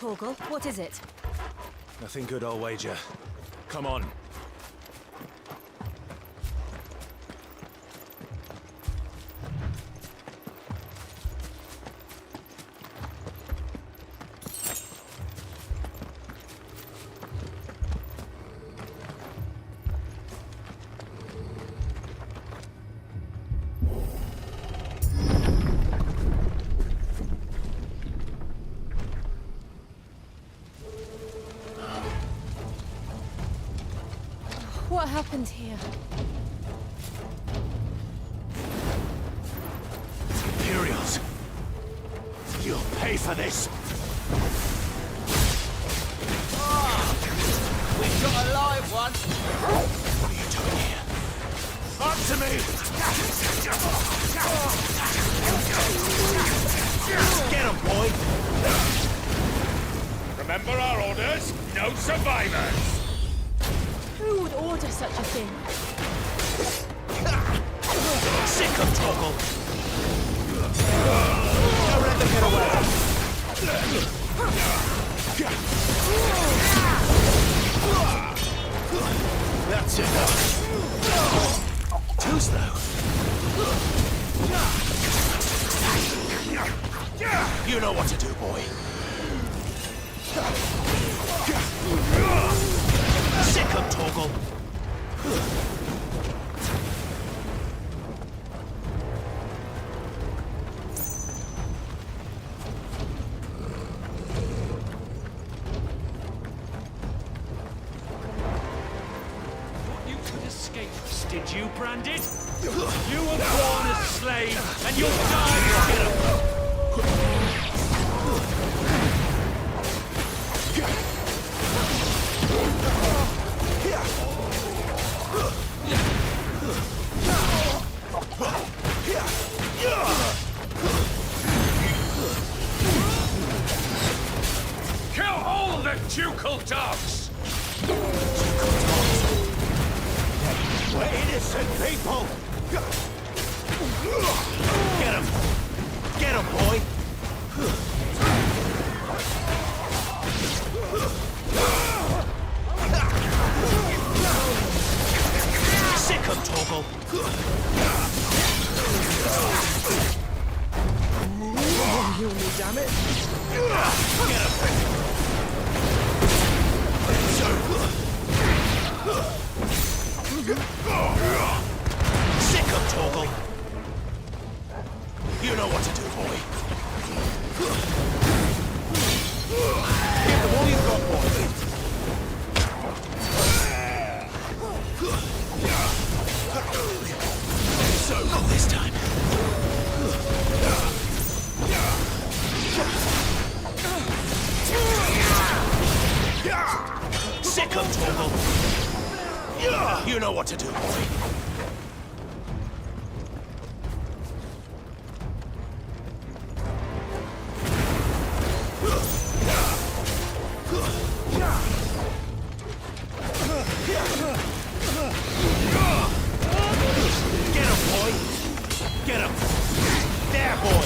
Torgal. What is it? Nothing good, I'll wager. Come on. What happened here? Imperials! You'll pay for this! We've got a live one. What are you doing here? Up to me! Get him, boy! Remember our orders? No survivors! Who would order such a thing? Sick of Torgal! Don't let them get away! That's enough! Too slow! You know what to do, boy! Sick of Torgal! You could escape us, did you, Branded? You were born a slave, and you'll die for it! Kill all the ducal dogs! We're innocent people! Get him! Get him, boy! Sick of Torgal! You me, damn it. Get him! Sick of Torgal! You know what to do, boy. Give them all you've got, boy. So, not this time. Sick of Torgal! You know what to do, boy. Get him, boy! Get him! There, boy!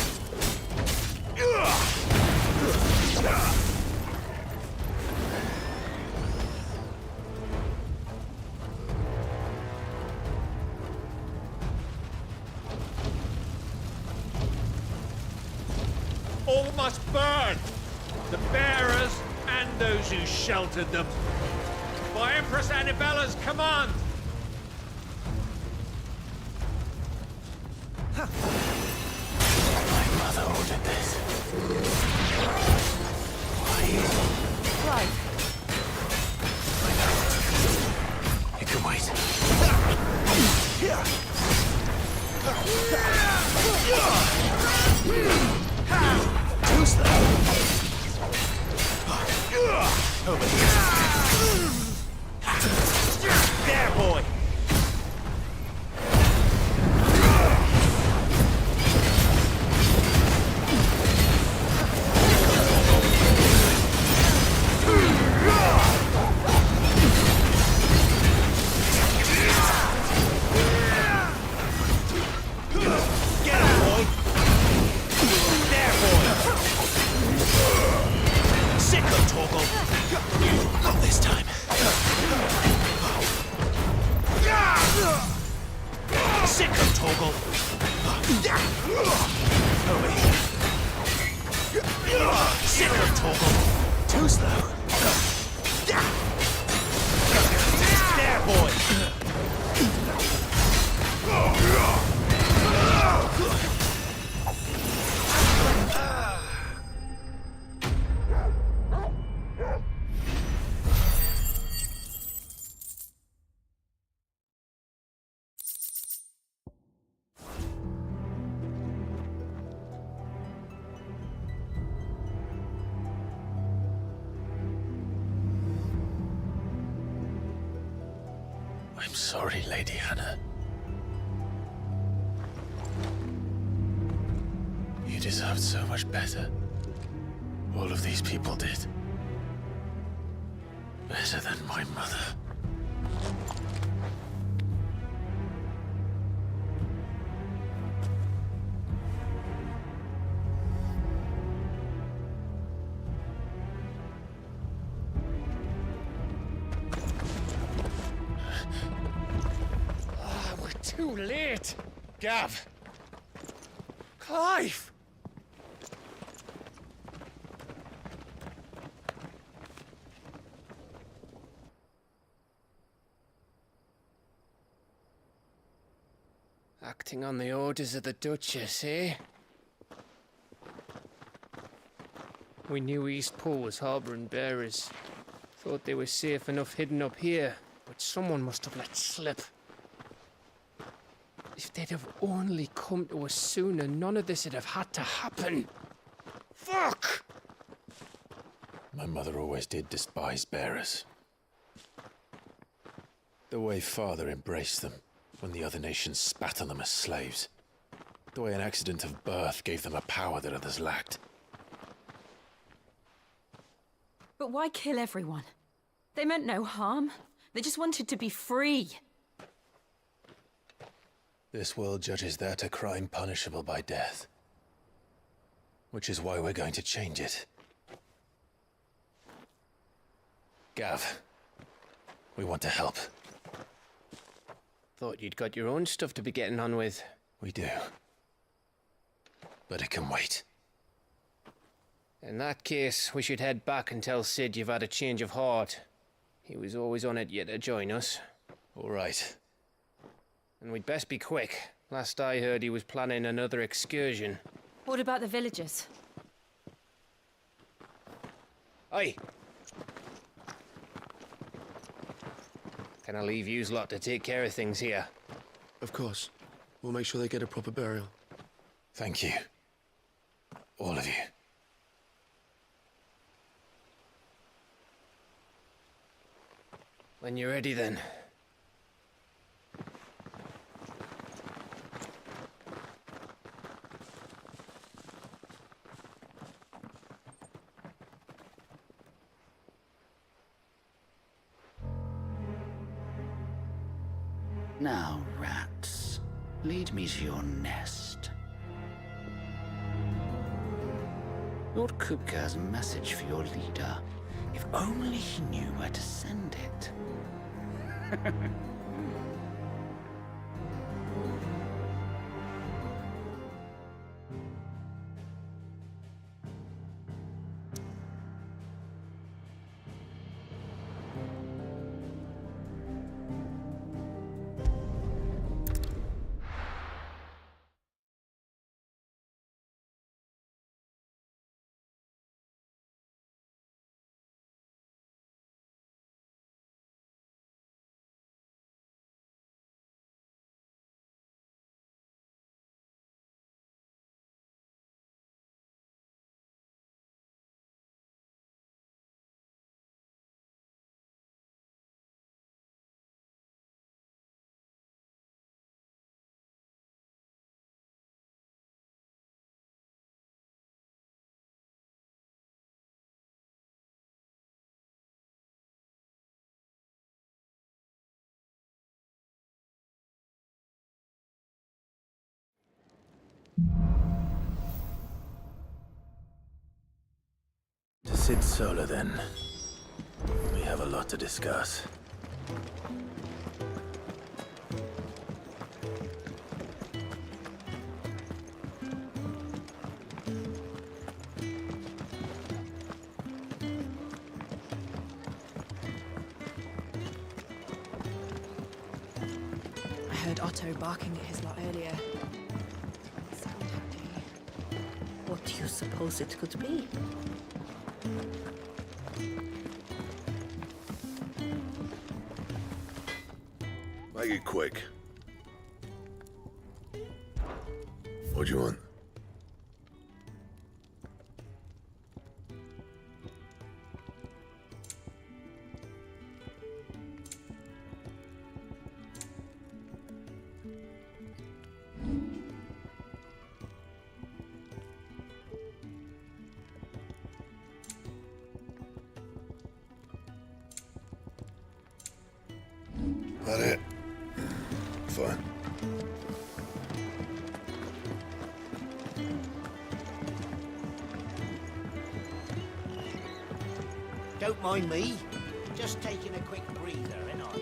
All must burn! The bearers and those who sheltered them. By Empress Annibella's command! My mother ordered this. Why? Right. I know. You can wait. Too slow. Over here. There, boy. Sick of Torgal. Over here. Sit there, Torgal. Too slow. There, boy. I'm sorry, Lady Hannah. You deserved so much better. All of these people did. Better than my mother. We're too late. Gav. Clive. Acting on the orders of the Duchess, eh? We knew Eastpool was harbouring bearers. Thought they were safe enough hidden up here, but someone must have let slip. If they'd have only come to us sooner, none of this would have had to happen. Fuck! My mother always did despise bearers. The way Father embraced them when the other nations spat on them as slaves. The way an accident of birth gave them a power that others lacked. But why kill everyone? They meant no harm. They just wanted to be free. This world judges that a crime punishable by death. Which is why we're going to change it. Gav, we want to help. Thought you'd got your own stuff to be getting on with. We do. But it can wait. In that case, we should head back and tell Sid you've had a change of heart. He was always on it yet to join us. All right. And we'd best be quick. Last I heard, he was planning another excursion. What about the villagers? Aye. Can I leave yous lot to take care of things here? Of course. We'll make sure they get a proper burial. Thank you. All of you. When you're ready, then. Now, rats, lead me to your nest. Lord Kupka has a message for your leader. If only he knew where to send it. To Sid Solar, then. We have a lot to discuss. heard Otto barking at his lot earlier. Sound empty. What do you suppose it could be? Make it quick. What do you want? That it? Fine. Don't mind me. Just taking a quick breather, ain't I?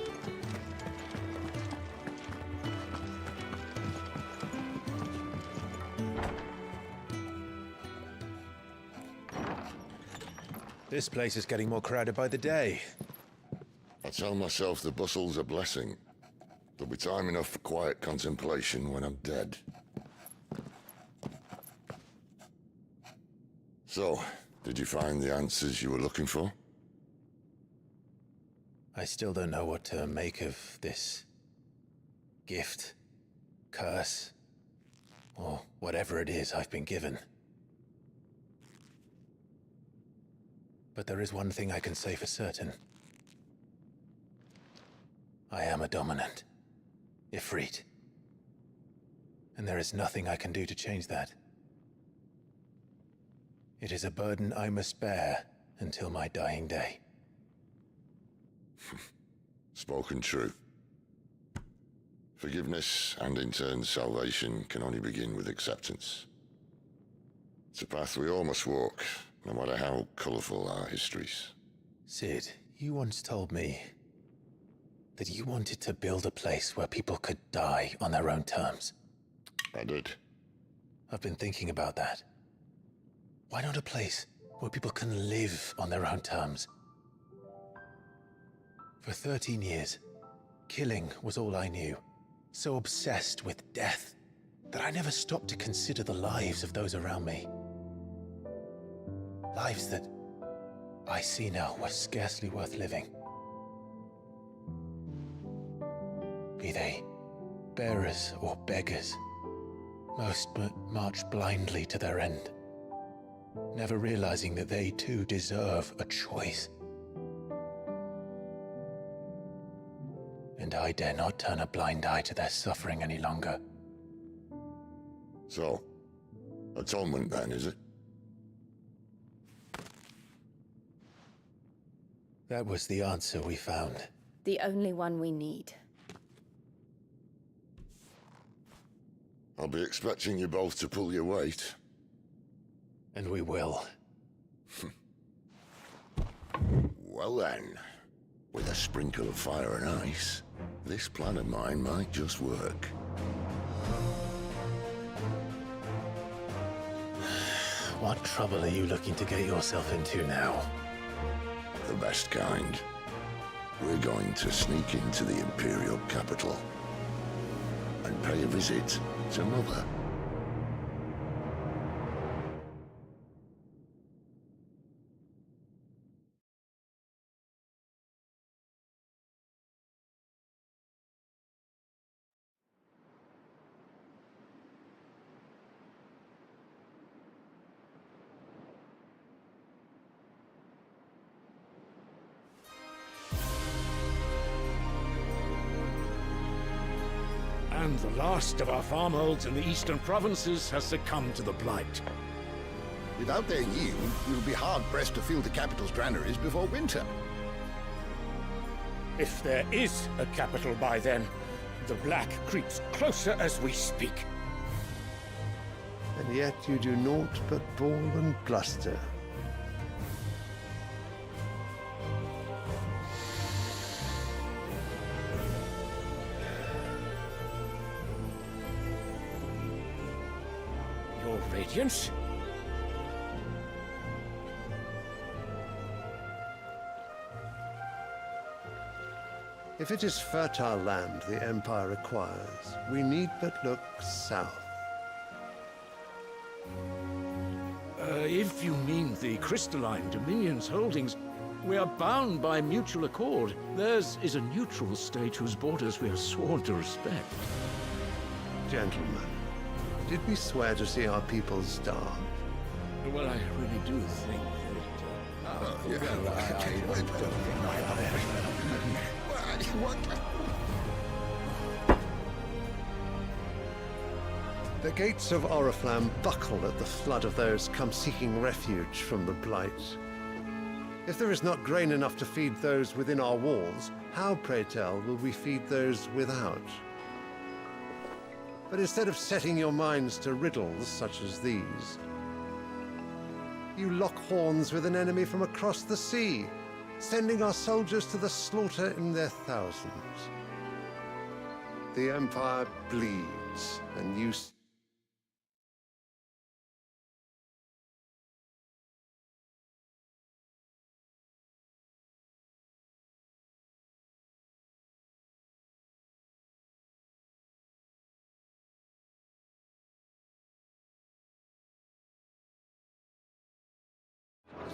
This place is getting more crowded by the day. I tell myself the bustle's a blessing. There'll be time enough for quiet contemplation when I'm dead. So, did you find the answers you were looking for? I still don't know what to make of this gift, curse, or whatever it is I've been given. But there is one thing I can say for certain. I am a dominant, Ifrit. And there is nothing I can do to change that. It is a burden I must bear until my dying day. Spoken true. Forgiveness and in turn salvation can only begin with acceptance. It's a path we all must walk, no matter how colourful our histories. Sid, you once told me that you wanted to build a place where people could die on their own terms. I did. I've been thinking about that. Why not a place where people can live on their own terms? For 13 years, killing was all I knew. So obsessed with death that I never stopped to consider the lives of those around me. Lives that I see now were scarcely worth living. Be they bearers or beggars, most march blindly to their end, never realizing that they too deserve a choice. And I dare not turn a blind eye to their suffering any longer. So, atonement then, is it? That was the answer we found. The only one we need. I'll be expecting you both to pull your weight. And we will. Well then, with a sprinkle of fire and ice, this plan of mine might just work. What trouble are you looking to get yourself into now? The best kind. We're going to sneak into the Imperial capital and pay a visit to Mother. And the last of our farmholds in the eastern provinces has succumbed to the blight. Without their yield, we'll be hard-pressed to fill the capital's granaries before winter. If there is a capital by then, the black creeps closer as we speak. And yet you do naught but bawl and bluster. Your Radiance? If it is fertile land the Empire requires, we need but look south. If you mean the crystalline Dominion's holdings, we are bound by mutual accord. Theirs is a neutral state whose borders we are sworn to respect. Gentlemen, did we swear to see our people starve? Well, I really do think The gates of Oriflamme buckle at the flood of those come seeking refuge from the Blight. If there is not grain enough to feed those within our walls, how, pray tell, will we feed those without? But instead of setting your minds to riddles such as these, you lock horns with an enemy from across the sea, sending our soldiers to the slaughter in their thousands. The Empire bleeds, and you...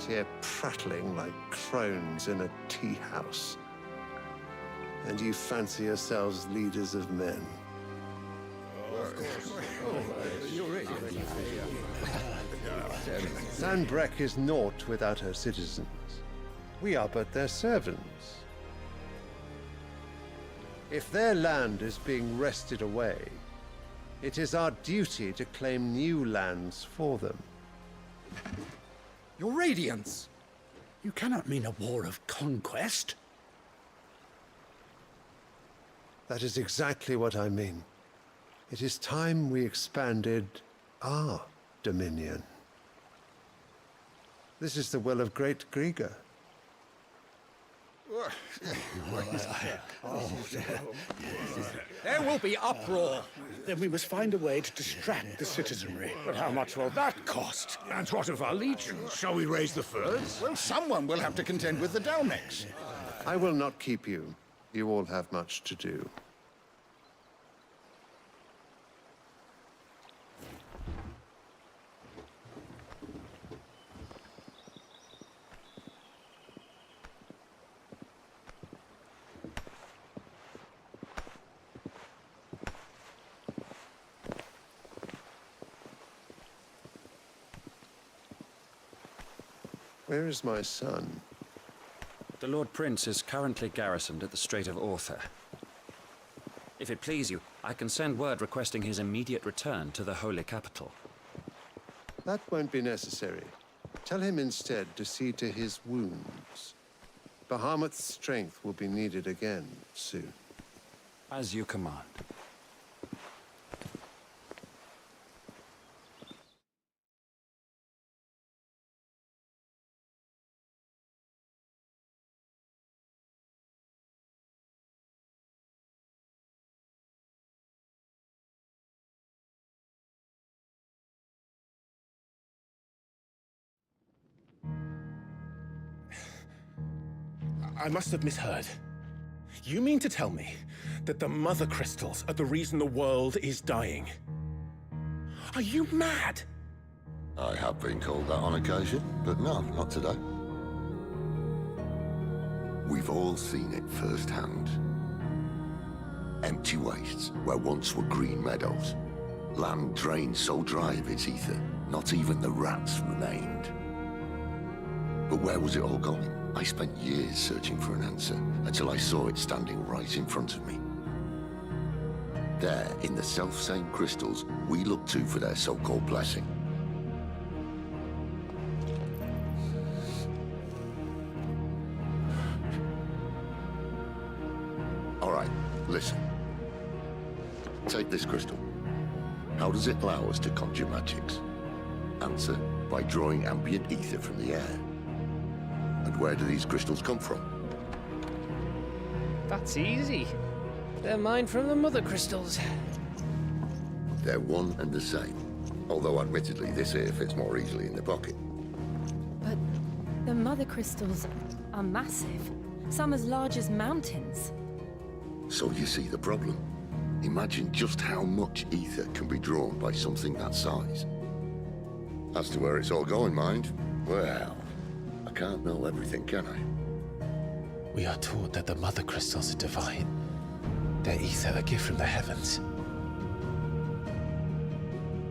here prattling like crones in a tea house. And you fancy yourselves leaders of men. Sanbreque is naught without her citizens. We are but their servants. If their land is being wrested away, it is our duty to claim new lands for them. Your Radiance! You cannot mean a war of conquest. That is exactly what I mean. It is time we expanded our dominion. This is the will of great Grieger. There will be uproar. Then we must find a way to distract the citizenry. But how much will that cost? And what of our legions? Shall we raise the furs? Well, someone will have to contend with the Dalmecs. I will not keep you. You all have much to do. Where is my son? The Lord Prince is currently garrisoned at the Strait of Arthur. If it please you, I can send word requesting his immediate return to the Holy Capital. That won't be necessary. Tell him instead to see to his wounds. Bahamut's strength will be needed again soon. As you command. I must have misheard. You mean to tell me that the mother crystals are the reason the world is dying? Are you mad? I have been called that on occasion, but no, not today. We've all seen it firsthand. Empty wastes where once were green meadows. Land drained so dry of its ether, not even the rats remained. But where was it all going? I spent years searching for an answer, until I saw it standing right in front of me. There, in the self-same crystals we look to for their so-called blessing. All right, listen. Take this crystal. How does it allow us to conjure magics? Answer, by drawing ambient ether from the air. And where do these crystals come from? That's easy. They're mine from the mother crystals. They're one and the same. Although admittedly this here fits more easily in the pocket. But the mother crystals are massive. Some as large as mountains. So you see the problem. Imagine just how much ether can be drawn by something that size. As to where it's all going, mind, well, I can't know everything, can I? We are taught that the mother crystals are divine. Their ether a gift from the heavens.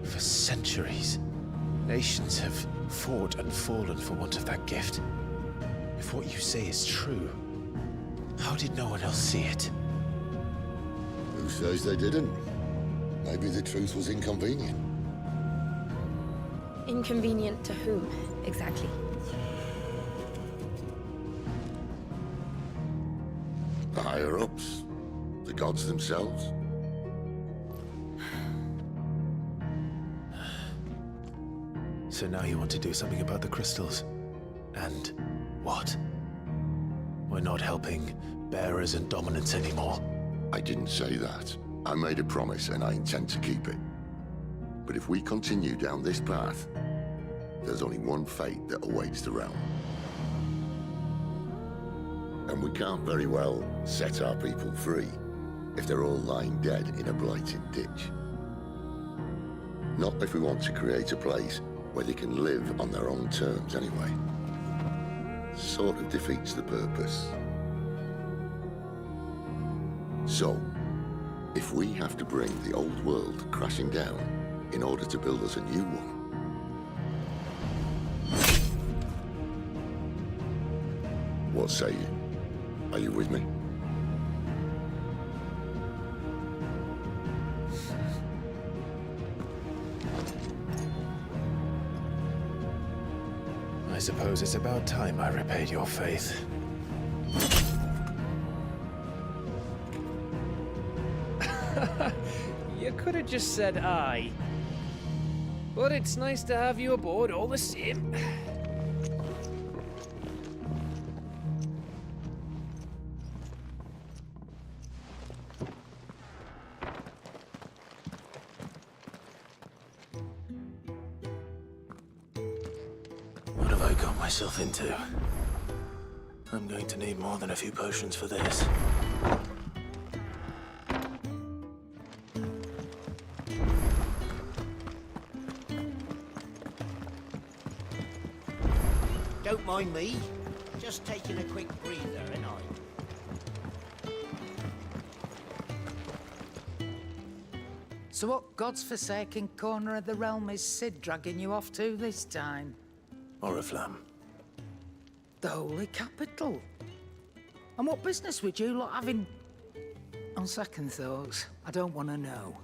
For centuries, nations have fought and fallen for want of that gift. If what you say is true, how did no one else see it? Who says they didn't? Maybe the truth was inconvenient. Inconvenient to whom, exactly? The higher-ups? The gods themselves? So now you want to do something about the crystals? And what? We're not helping bearers and dominants anymore. I didn't say that. I made a promise and I intend to keep it. But if we continue down this path, there's only one fate that awaits the realm. And we can't very well set our people free if they're all lying dead in a blighted ditch. Not if we want to create a place where they can live on their own terms anyway. Sort of defeats the purpose. So, if we have to bring the old world crashing down in order to build us a new one, what say you? Are you with me? I suppose it's about time I repaid your faith. You could have just said aye. But it's nice to have you aboard all the same. What have I got myself into? I'm going to need more than a few potions for this. Don't mind me. Just taking a quick breather, and So what God's forsaken corner of the realm is Sid dragging you off to this time? Oriflamme. The holy capital. And what business would you lot have in... On second thoughts, I don't want to know.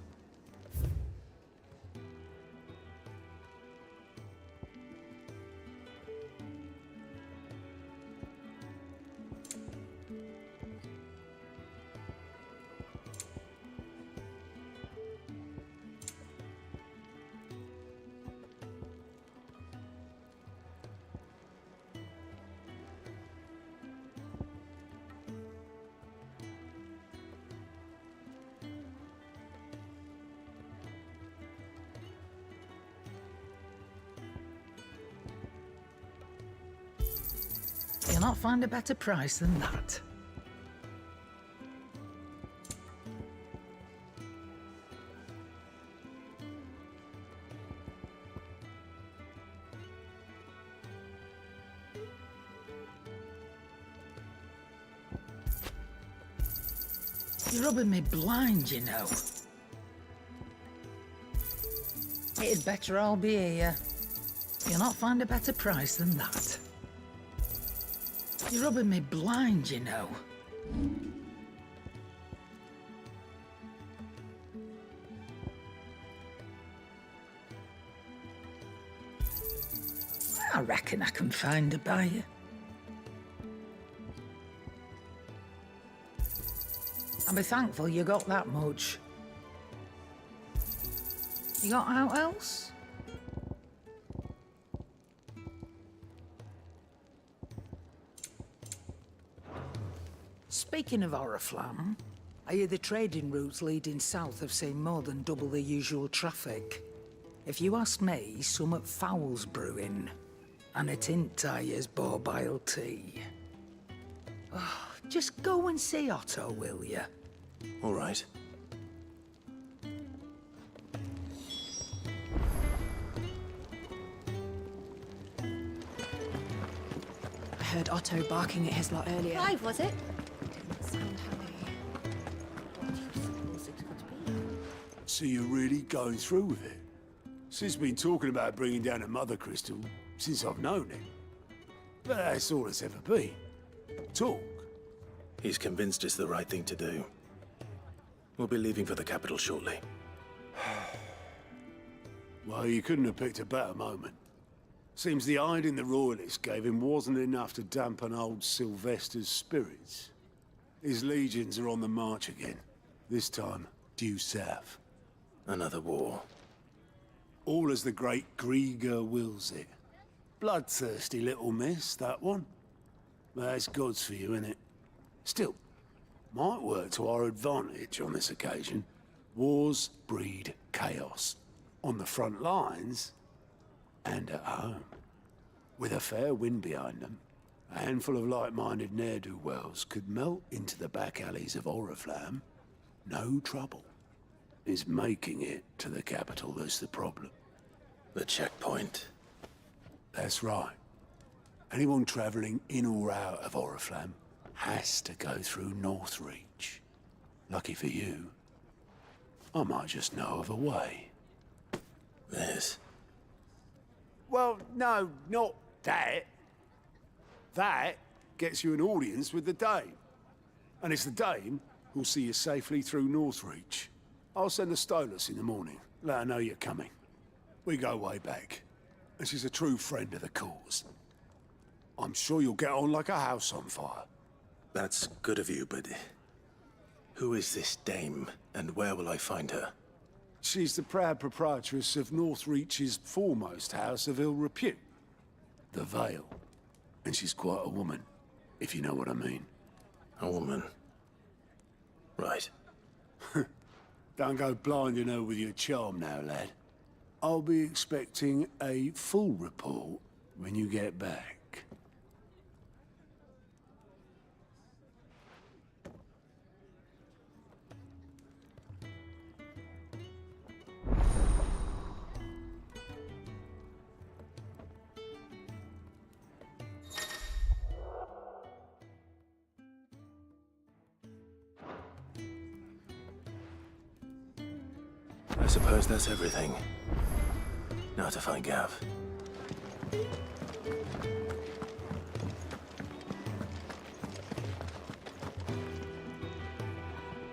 You'll not find a better price than that. You're rubbing me blind, you know. It'd better all be here. You'll not find a better price than that. You're rubbing me blind, you know. I reckon I can find a buyer. I'll be thankful you got that much. You got out else? Speaking of Oriflamme, I hear the trading routes leading south have seen more than double the usual traffic. If you ask me, summat foul's brewing, and a tint tires borbile tea. Oh, just go and see Otto, will you? All right. I heard Otto barking at his lot earlier. Live, was it? So you're really going through with it? Sid's been talking about bringing down a mother crystal since I've known him. But that's all it's ever been. Talk. He's convinced it's the right thing to do. We'll be leaving for the capital shortly. Well, you couldn't have picked a better moment. Seems the hiding the royalists gave him wasn't enough to dampen old Sylvester's spirits. His legions are on the march again. This time, due south. Another war. All as the great Grieger wills it. Bloodthirsty little miss, that one. But that's God's for you, innit? Still, might work to our advantage on this occasion. Wars breed chaos. On the front lines, and at home. With a fair wind behind them, a handful of like-minded ne'er-do-wells could melt into the back alleys of Oriflamme. No trouble. It's making it to the capital that's the problem. The checkpoint. That's right. Anyone travelling in or out of Oriflamme has to go through Northreach. Lucky for you, I might just know of a way. This? Well, no, not that. That gets you an audience with the Dame. And it's the Dame who'll see you safely through Northreach. I'll send the Stolas in the morning. Let her know you're coming. We go way back. And she's a true friend of the cause. I'm sure you'll get on like a house on fire. That's good of you, but who is this dame, and where will I find her? She's the proud proprietress of Northreach's foremost house of ill repute, the Vale. And she's quite a woman, if you know what I mean. A woman? Right. Don't go blinding her with your charm now, lad. I'll be expecting a full report when you get back. I suppose that's everything. Now to find Gav.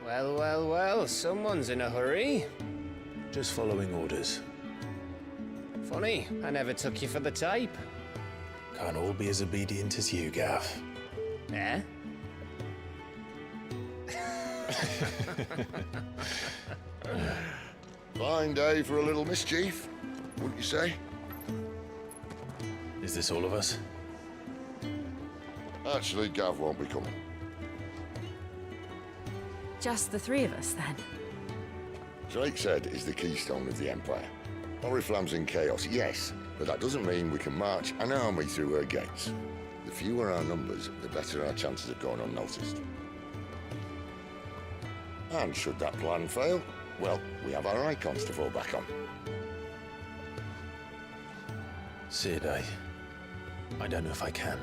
Well, well, well, someone's in a hurry. Just following orders. Funny, I never took you for the type. Can't all be as obedient as you, Gav. Eh? Fine day for a little mischief, wouldn't you say? Is this all of us? Actually, Gav won't be coming. Just the three of us, then? Drake said is the keystone of the Empire. Oriflamme's in chaos, yes, but that doesn't mean we can march an army through her gates. The fewer our numbers, the better our chances of going unnoticed. And should that plan fail, well, we have our icons to fall back on. Sid, I don't know if I can.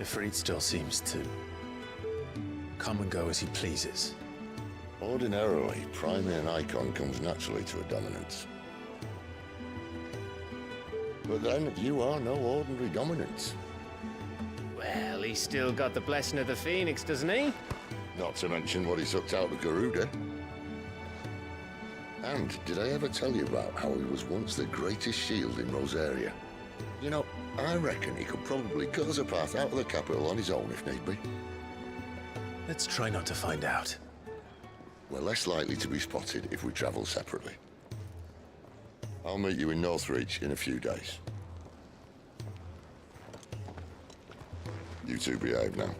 Ifrit still seems to come and go as he pleases. Ordinarily, priming an icon comes naturally to a dominance. But then, you are no ordinary dominance. Well, he's still got the blessing of the Phoenix, doesn't he? Not to mention what he sucked out of Garuda. And did I ever tell you about how he was once the greatest shield in Rosaria? You know, I reckon he could probably cut us a path out of the capital on his own if need be. Let's try not to find out. We're less likely to be spotted if we travel separately. I'll meet you in Northreach in a few days. You two behave now.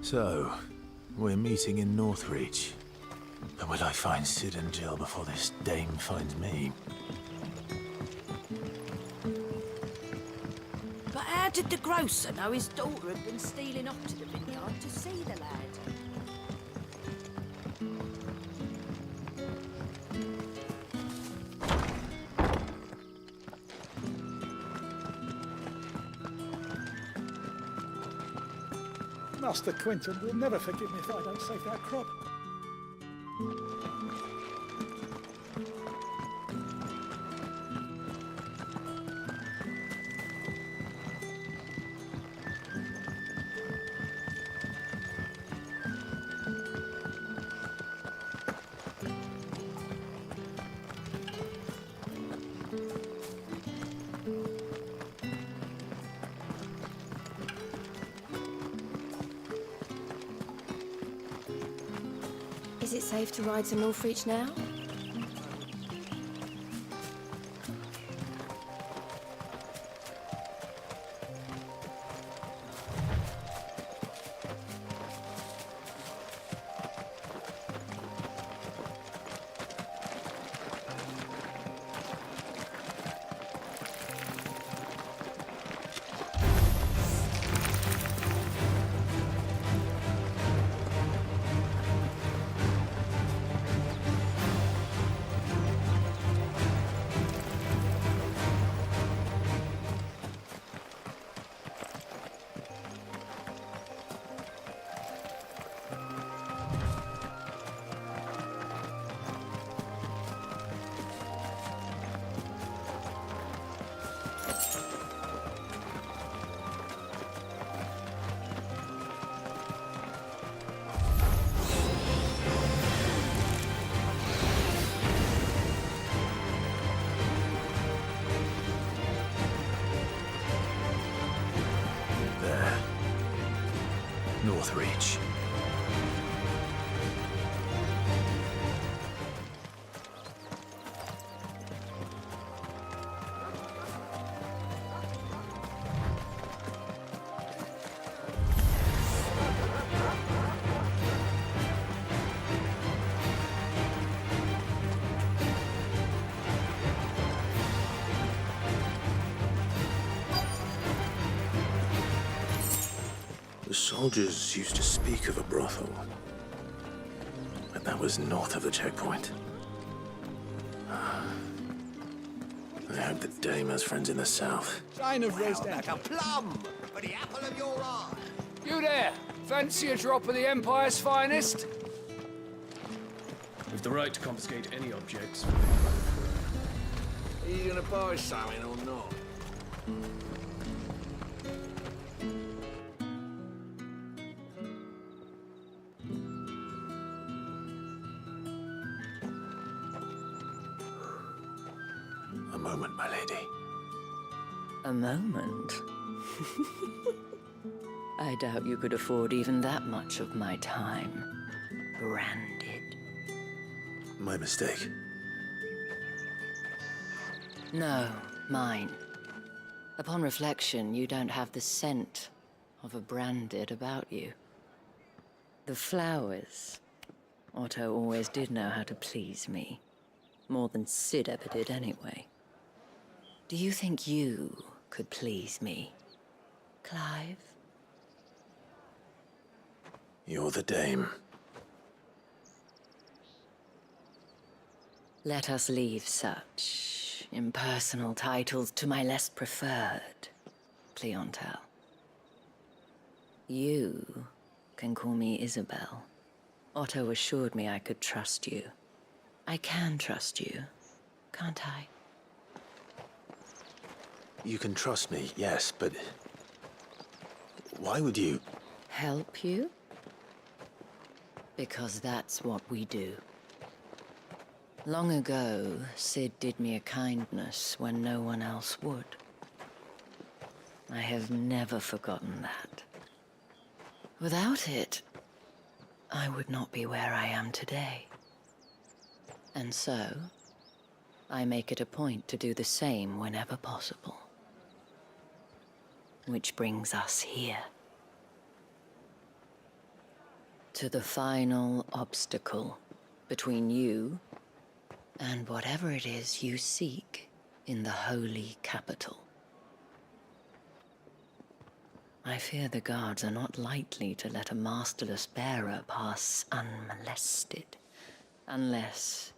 So, we're meeting in Northreach. But will I find Sid and Jill before this dame finds me? But how did the grocer know his daughter had been stealing off to the vineyard to see the lad? Master Quinton will never forgive me if I don't save that crop. Is it safe to ride to Northreach now? Northreach. The soldiers used to speak of a brothel, but that was north of the checkpoint. I hope the dame has friends in the south. Sign of roast like a plum for the apple of your eye. You there! Fancy a drop of the Empire's finest? We've the right to confiscate any objects. Are you gonna buy something or not? A moment, my lady. A moment? I doubt you could afford even that much of my time. Branded. My mistake. No, mine. Upon reflection, you don't have the scent of a branded about you. The flowers. Otto always did know how to please me. More than Sid ever did anyway. Do you think you could please me, Clive? You're the dame. Let us leave such impersonal titles to my less preferred clientele. You can call me Isabel. Otto assured me I could trust you. I can trust you, can't I? You can trust me, yes, but why would you? Help you? Because that's what we do. Long ago, Sid did me a kindness when no one else would. I have never forgotten that. Without it, I would not be where I am today. And so, I make it a point to do the same whenever possible. Which brings us here. To the final obstacle between you and whatever it is you seek in the holy capital. I fear the guards are not likely to let a masterless bearer pass unmolested. Unless...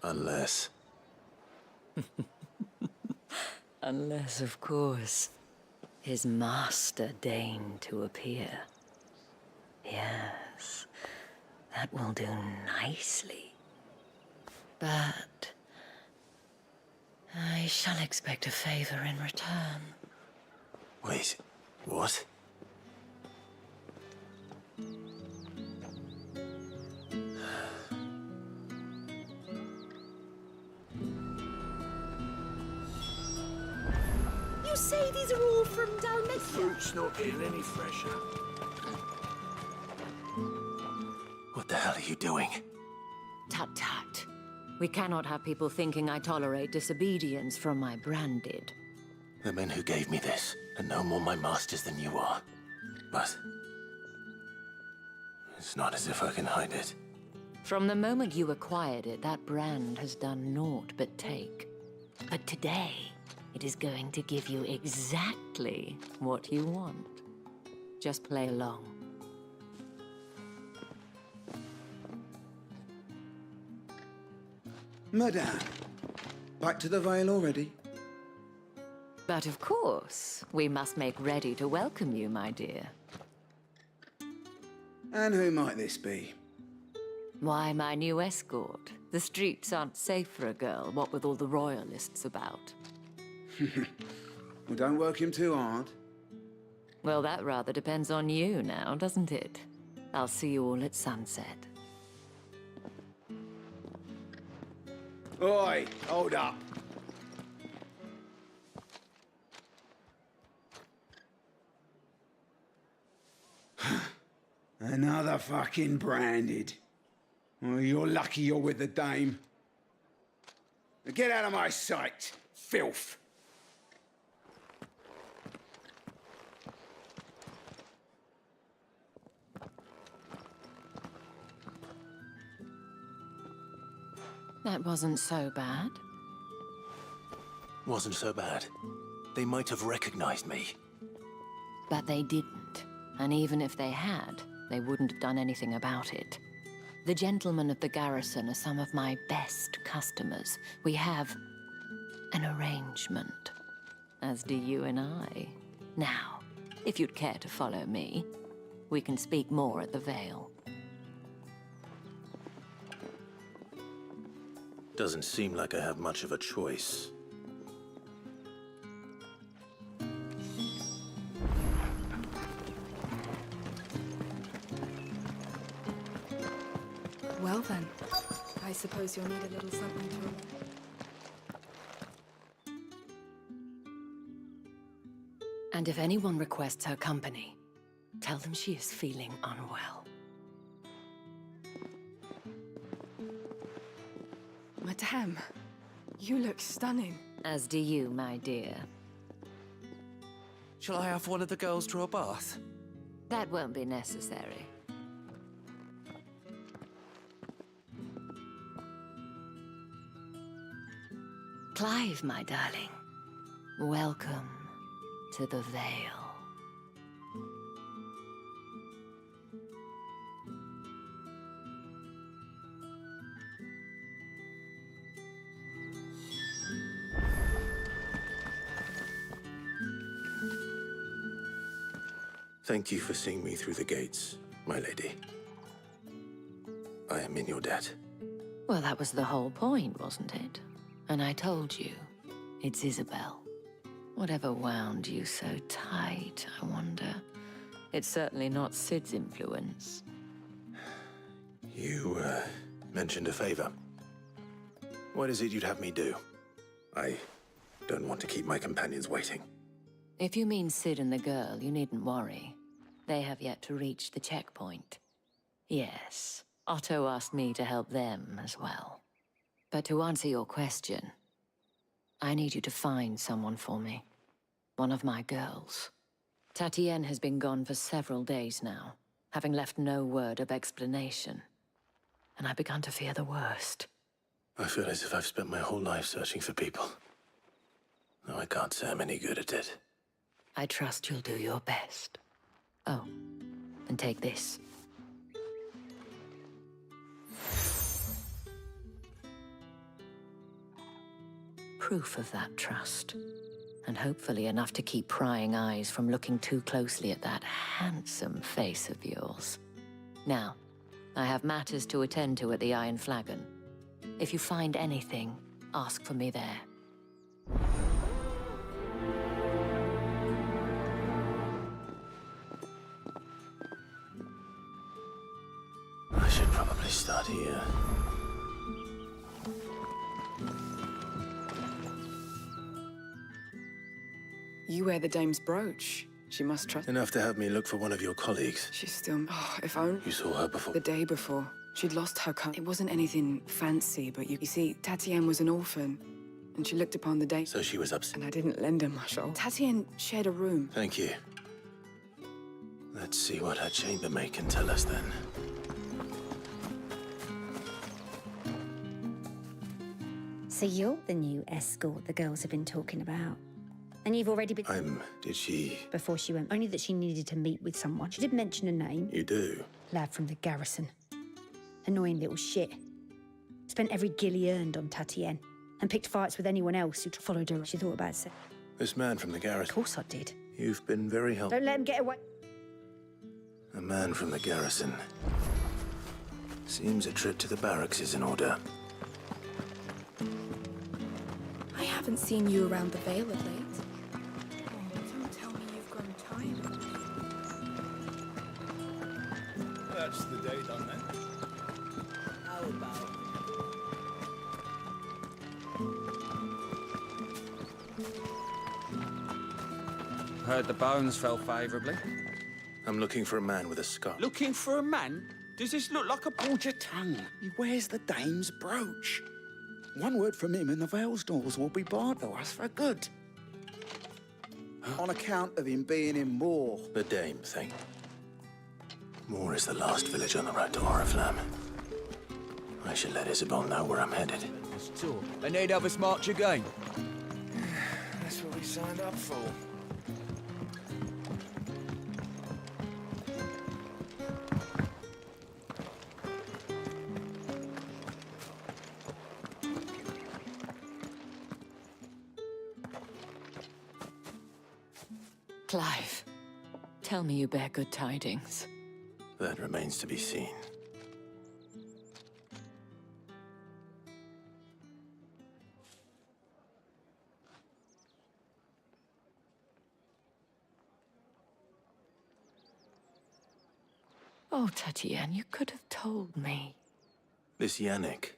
Unless... Unless, of course, his master deigned to appear. Yes, that will do nicely. But I shall expect a favor in return. Wait, what? You say these are all from down there? Fruit's not getting any fresher. What the hell are you doing? Tut-tut. We cannot have people thinking I tolerate disobedience from my branded. The men who gave me this are no more my masters than you are. But... it's not as if I can hide it. From the moment you acquired it, that brand has done naught but take. But today, it is going to give you exactly what you want. Just play along. Madame, back to the Vale already? But of course, we must make ready to welcome you, my dear. And who might this be? Why, my new escort. The streets aren't safe for a girl, what with all the royalists about. Well, don't work him too hard. Well, that rather depends on you now, doesn't it? I'll see you all at sunset. Oi, hold up. Another fucking branded. Well, you're lucky you're with the dame. Now get out of my sight, filth. That wasn't so bad. Wasn't so bad. They might have recognized me. But they didn't. And even if they had, they wouldn't have done anything about it. The gentlemen of the garrison are some of my best customers. We have an arrangement, as do you and I. Now, if you'd care to follow me, we can speak more at the Vale. Doesn't seem like I have much of a choice. Well then, I suppose you'll need a little something to... And if anyone requests her company, tell them she is feeling unwell. Madame, you look stunning. As do you, my dear. Shall I have one of the girls draw a bath? That won't be necessary. Clive, my darling. Welcome to the Vale. Thank you for seeing me through the gates, my lady. I am in your debt. Well, that was the whole point, wasn't it? And I told you, it's Isabel. Whatever wound you so tight, I wonder. It's certainly not Sid's influence. You, mentioned a favor. What is it you'd have me do? I don't want to keep my companions waiting. If you mean Sid and the girl, you needn't worry. They have yet to reach the checkpoint. Yes, Otto asked me to help them as well. But to answer your question, I need you to find someone for me. One of my girls. Tatienne has been gone for several days now, having left no word of explanation. And I've begun to fear the worst. I feel as if I've spent my whole life searching for people. Though I can't say I'm any good at it. I trust you'll do your best. Oh, and take this. Proof of that trust. And hopefully enough to keep prying eyes from looking too closely at that handsome face of yours. Now, I have matters to attend to at the Iron Flagon. If you find anything, ask for me there. I should probably start here. You wear the dame's brooch. She must trust... Enough to have me look for one of your colleagues. She's still... Oh, if only... You saw her before? The day before. She'd lost her It wasn't anything fancy, but you see, Tatienne was an orphan, and she looked upon the day... So she was upset. And I didn't lend her my shawl. Tatienne shared a room. Thank you. Let's see what her chambermaid can tell us then. So you're the new escort the girls have been talking about. And you've already been... Did she... Before she went. Only that she needed to meet with someone. She did mention a name. You do? Lad from the garrison. Annoying little shit. Spent every guil he earned on Tatienne. And picked fights with anyone else who followed her. She thought about it. This man from the garrison? Of course I did. You've been very helpful. Don't let him get away. A man from the garrison. Seems a trip to the barracks is in order. I haven't seen you around the Vale of late. Don't tell me you've grown tired. That's the day done then. How about? Heard the bones fell favourably. I'm looking for a man with a scar. Looking for a man? Does this look like a portrait tongue? He wears the dame's brooch. One word from him and the Vale's doors will be barred to us for good. On account of him being in Moor. The dame thing. Moor is the last village on the road to Oriflamme. I should let Isabel know where I'm headed. They need have us march again. That's what we signed up for. Clive, tell me you bear good tidings. That remains to be seen. Oh, Tatienne, you could have told me. This Yannick.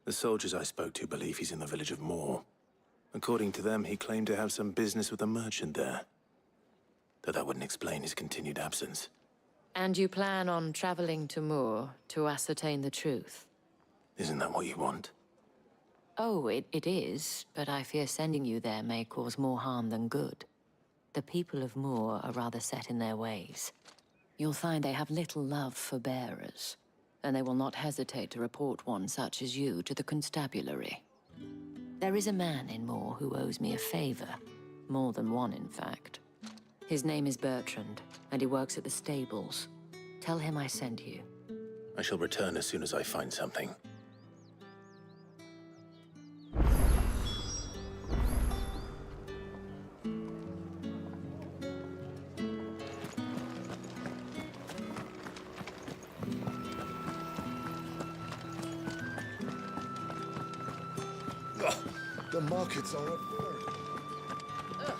The soldiers I spoke to believe he's in the village of Moor. According to them, he claimed to have some business with a merchant there. Though that wouldn't explain his continued absence. And you plan on traveling to Moor to ascertain the truth? Isn't that what you want? Oh, it is, but I fear sending you there may cause more harm than good. The people of Moor are rather set in their ways. You'll find they have little love for bearers, and they will not hesitate to report one such as you to the constabulary. There is a man in Moor who owes me a favor. More than one, in fact. His name is Bertrand, and he works at the stables. Tell him I sent you. I shall return as soon as I find something. The markets are up there. Ugh,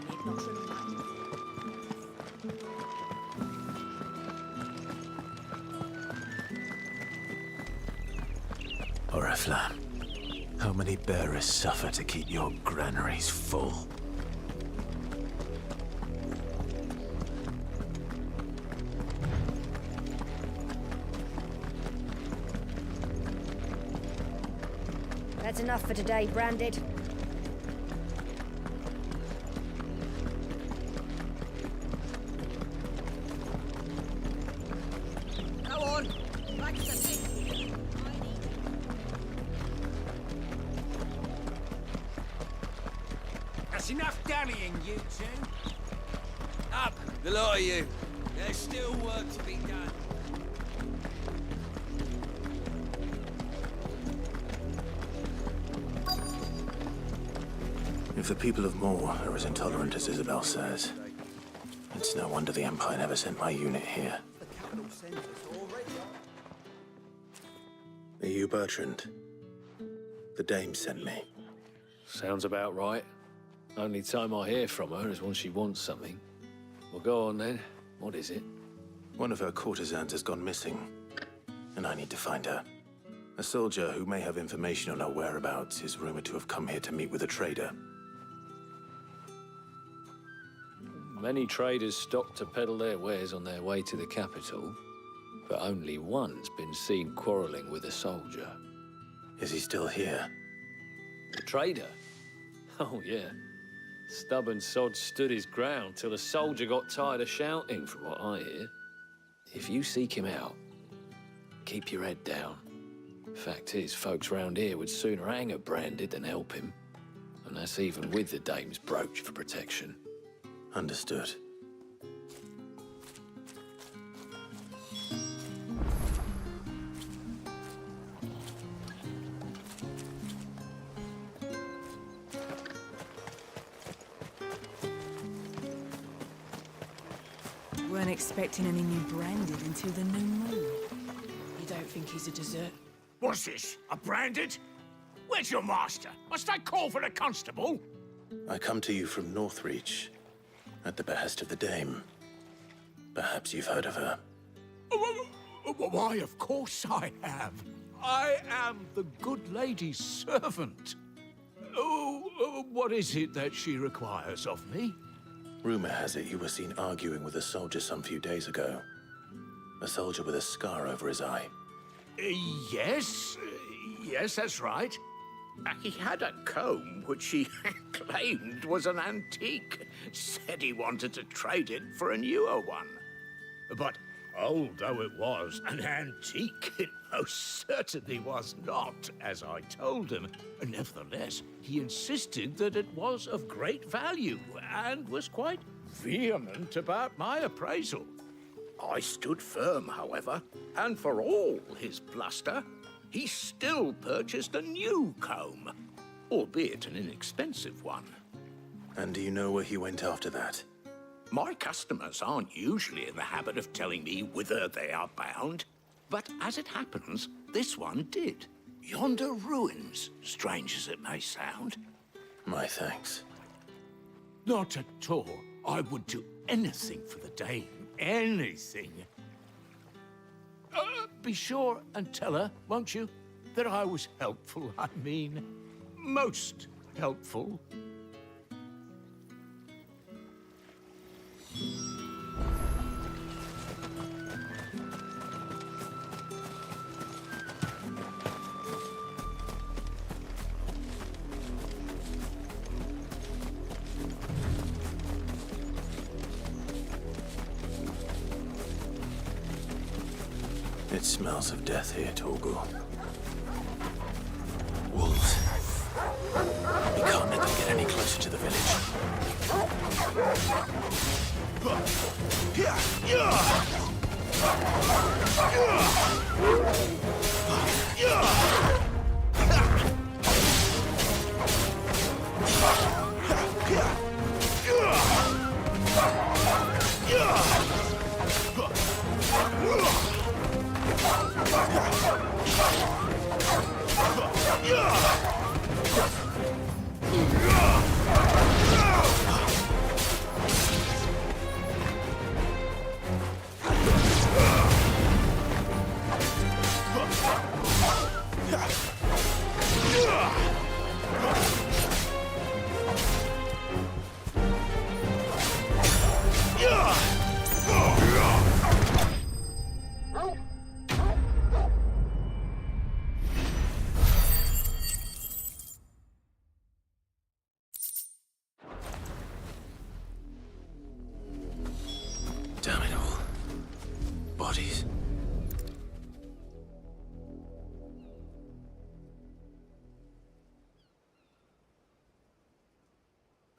need not trim that. Oriflamme, how many bearers suffer to keep your granaries full? That's enough for today, Branded. That's enough dallying, you two. Up, The lot of you. there's still work to be done. If the people of Moor are as intolerant as Isabel says, it's no wonder the Empire never sent my unit here. Are you Bertrand? The dame sent me. Sounds about right. Only time I hear from her is when she wants something. Well, go on then. What is it? One of her courtesans has gone missing, and I need to find her. A soldier who may have information on her whereabouts is rumored to have come here to meet with a trader. Many traders stop to peddle their wares on their way to the capital, but only one's been seen quarrelling with a soldier. Is he still here? The trader? Oh, yeah. Stubborn sod stood his ground till the soldier got tired of shouting, from what I hear. If you seek him out, keep your head down. Fact is, folks round here would sooner hang a branded than help him. And that's even with the dame's brooch for protection. Understood. Weren't expecting any new branded until the new moon. You don't think he's a dessert? What's this? A branded? Where's your master? Must I call for the constable? I come to you from Northreach, at the behest of the dame. Perhaps you've heard of her. Why, of course I have. I am the good lady's servant. What is it that she requires of me? Rumor has it you were seen arguing with a soldier some few days ago. A soldier with a scar over his eye. Yes, that's right. He had a comb which he claimed was an antique. Said he wanted to trade it for a newer one. But old though it was, an antique it most certainly was not, as I told him. Nevertheless, he insisted that it was of great value and was quite vehement about my appraisal. I stood firm, however, and for all his bluster, he still purchased a new comb, albeit an inexpensive one. And do you know where he went after that? My customers aren't usually in the habit of telling me whither they are bound, but as it happens, this one did. Yonder ruins, strange as it may sound. My thanks. Not at all. I would do anything for the dame. Anything. Be sure and tell her, won't you, that I was helpful. I mean, most helpful. It smells of death here, Torgul. Wolves. We can't let them get any closer to the village. Damn it all. Bodies.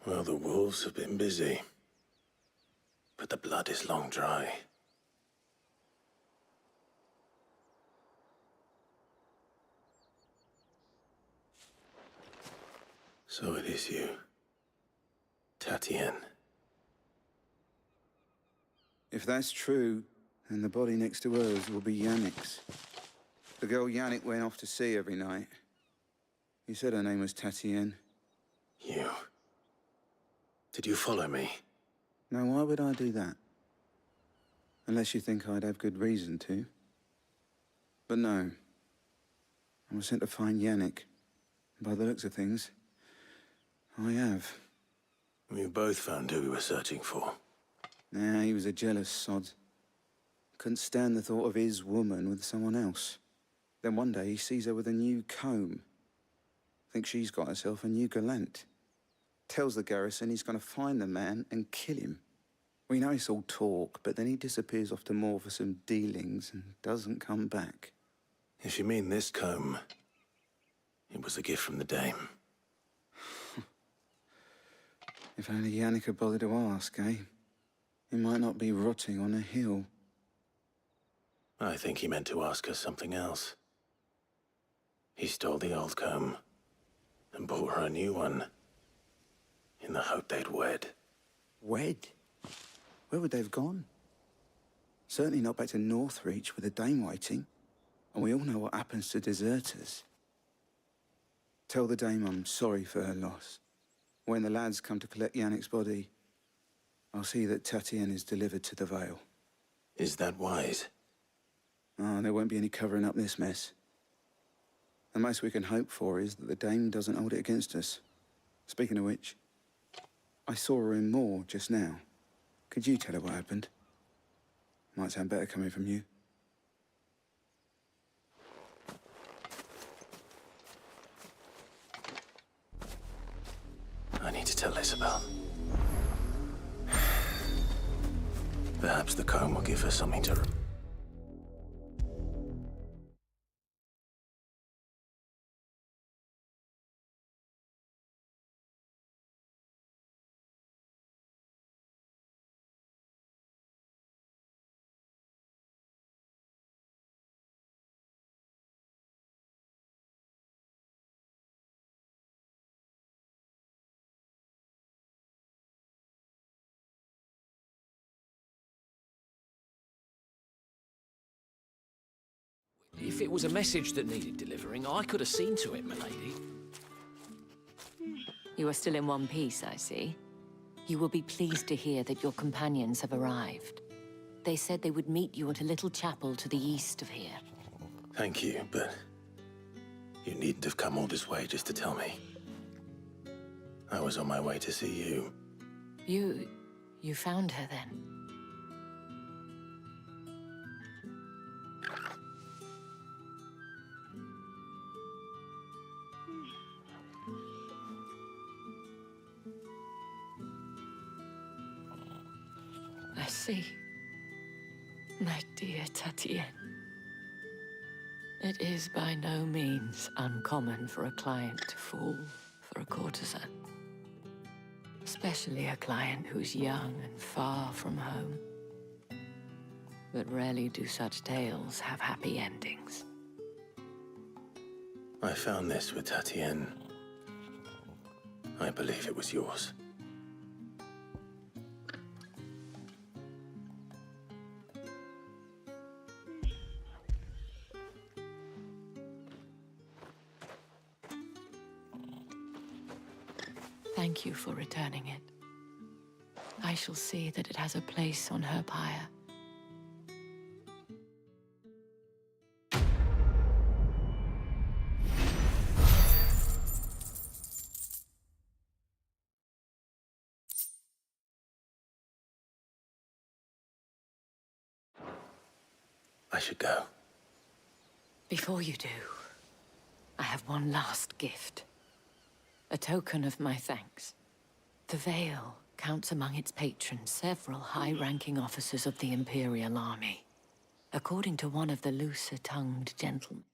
Well, the wolves have been busy, but the blood is long dry. So it is you, Tatien. If that's true, then the body next to hers will be Yannick's. The girl Yannick went off to sea every night. He said her name was Tatien. You... Did you follow me? Now, why would I do that? Unless you think I'd have good reason to. But no. I was sent to find Yannick. By the looks of things, I have. We both found who we were searching for. Nah, he was a jealous sod. Couldn't stand the thought of his woman with someone else. Then one day he sees her with a new comb. Thinks she's got herself a new gallant. Tells the garrison he's going to find the man and kill him. We know it's all talk, but then he disappears off to Moor for some dealings and doesn't come back. If you mean this comb, it was a gift from the dame. If only Yannick had bothered to ask, eh? He might not be rotting on a hill. I think he meant to ask us something else. He stole the old comb and bought her a new one in the hope they'd wed. Wed? Where would they have gone? Certainly not back to Northreach with a dame waiting. And we all know what happens to deserters. Tell the dame I'm sorry for her loss. When the lads come to collect Yannick's body, I'll see that Tatien is delivered to the Vale. Is that wise? Oh, there won't be any covering up this mess. The most we can hope for is that the dame doesn't hold it against us. Speaking of which, I saw her in Moor just now. Could you tell her what happened? Might sound better coming from you. I need to tell Isabel. Perhaps the comb will give her something to... If it was a message that needed delivering, I could have seen to it, milady. You are still in one piece, I see. You will be pleased to hear that your companions have arrived. They said they would meet you at a little chapel to the east of here. Thank you, but you needn't have come all this way just to tell me. I was on my way to see you. You found her then? I see. My dear Tatien. It is by no means uncommon for a client to fall for a courtesan. Especially a client who's young and far from home. But rarely do such tales have happy endings. I found this with Tatien. I believe it was yours. Thank you for returning it. I shall see that it has a place on her pyre. I should go. Before you do, I have one last gift. A token of my thanks. The Vale counts among its patrons several high-ranking officers of the Imperial Army, according to one of the looser-tongued gentlemen.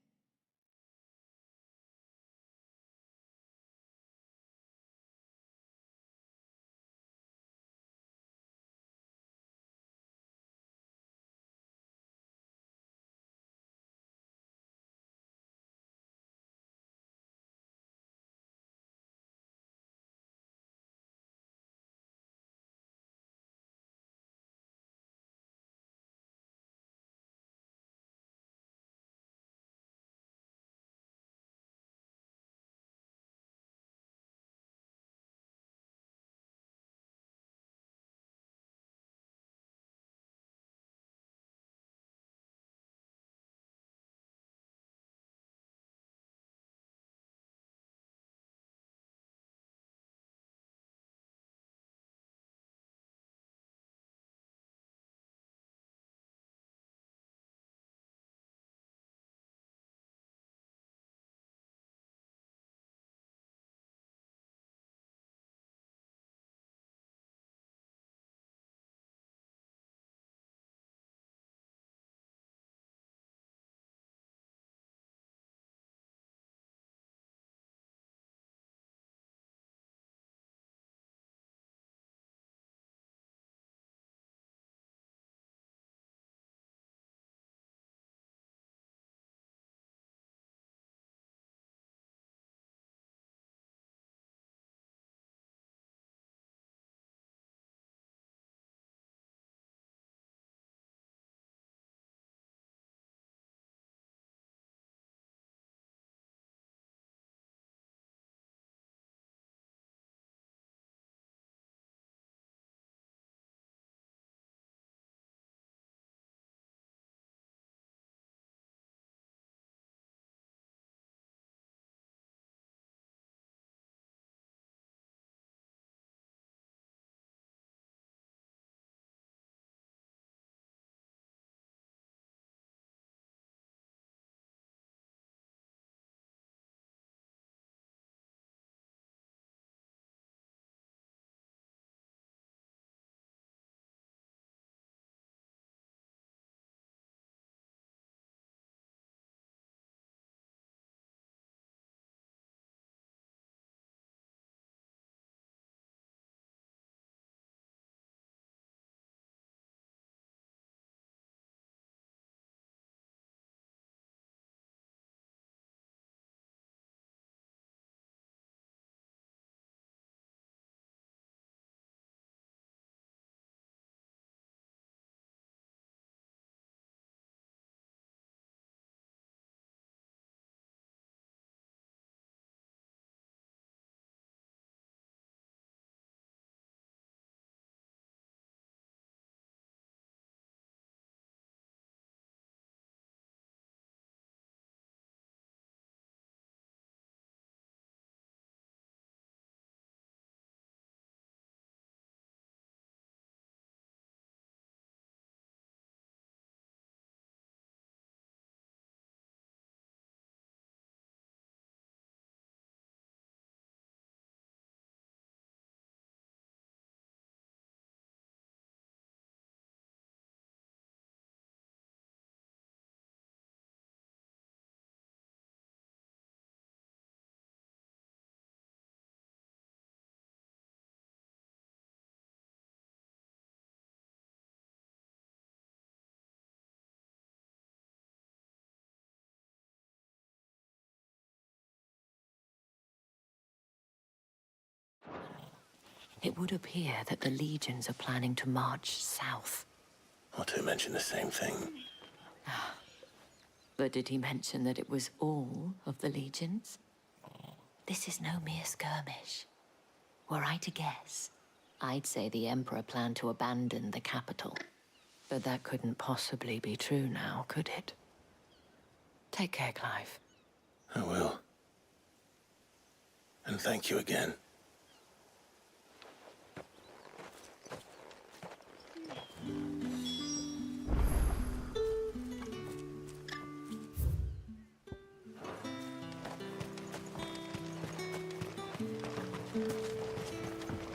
it would appear that the legions are planning to march south. Or to mention the same thing. But did he mention that it was all of the legions? This is no mere skirmish. Were I to guess, I'd say the Emperor planned to abandon the capital. But that couldn't possibly be true now, could it? Take care, Clive. I will. And thank you again.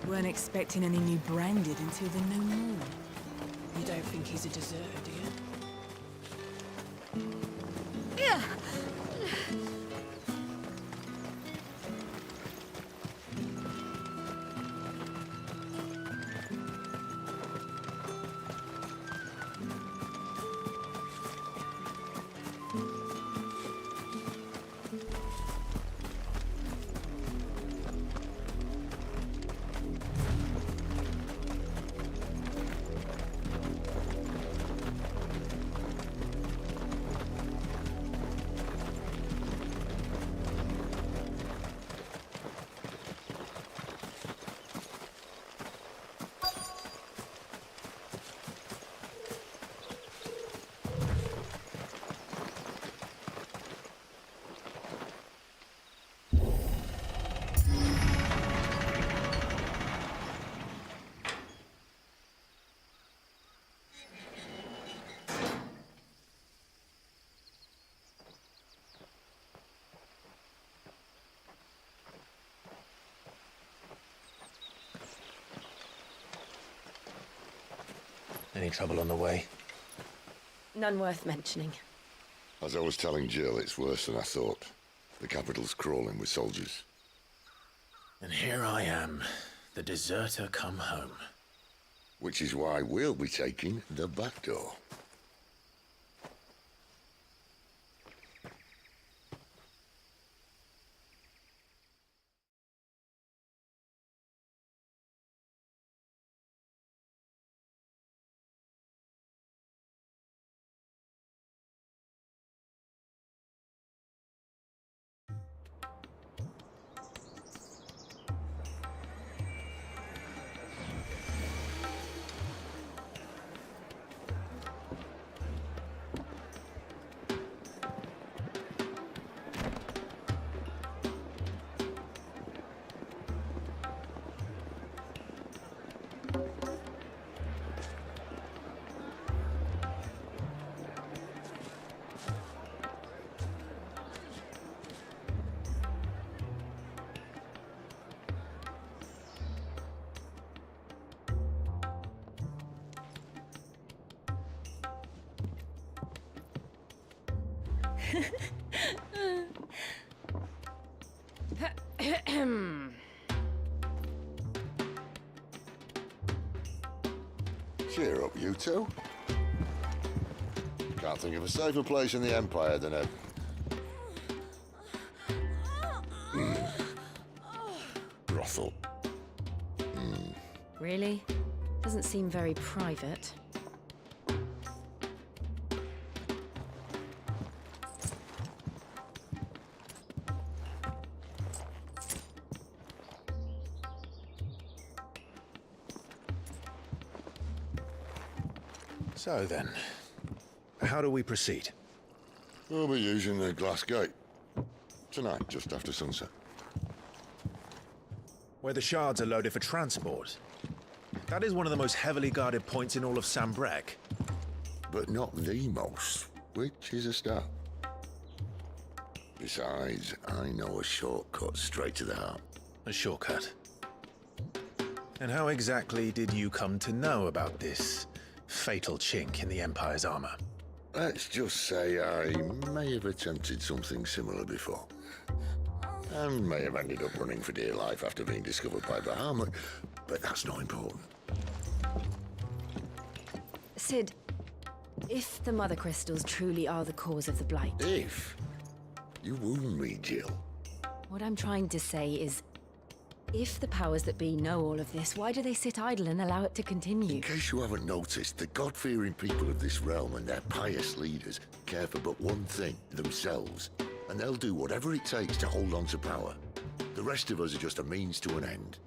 Weren't expecting any new branded until the new moon. You don't think he's a deserter, do you? Yeah. Any trouble on the way? None worth mentioning. As I was telling Jill, it's worse than I thought. The capital's crawling with soldiers. And here I am, the deserter come home. Which is why we'll be taking the back door. Cheer up, you two. Can't think of a safer place in the Empire than a... brothel. Really? Doesn't seem very private. So then, how do we proceed? We'll be using the glass gate. Tonight, just after sunset. Where the shards are loaded for transport. That is one of the most heavily guarded points in all of Sambrek. But not the most, which is a start. Besides, I know a shortcut straight to the heart. A shortcut? And how exactly did you come to know about this fatal chink in the Empire's armor? Let's just say I may have attempted something similar before. And may have ended up running for dear life after being discovered by Bahamut, but that's not important. Sid, if the Mother Crystals truly are the cause of the Blight... If? You wound me, Jill. What I'm trying to say is, If the powers that be know all of this, why do they sit idle and allow it to continue? In case you haven't noticed, the God-fearing people of this realm and their pious leaders care for but one thing, themselves. And they'll do whatever it takes to hold on to power. The rest of us are just a means to an end.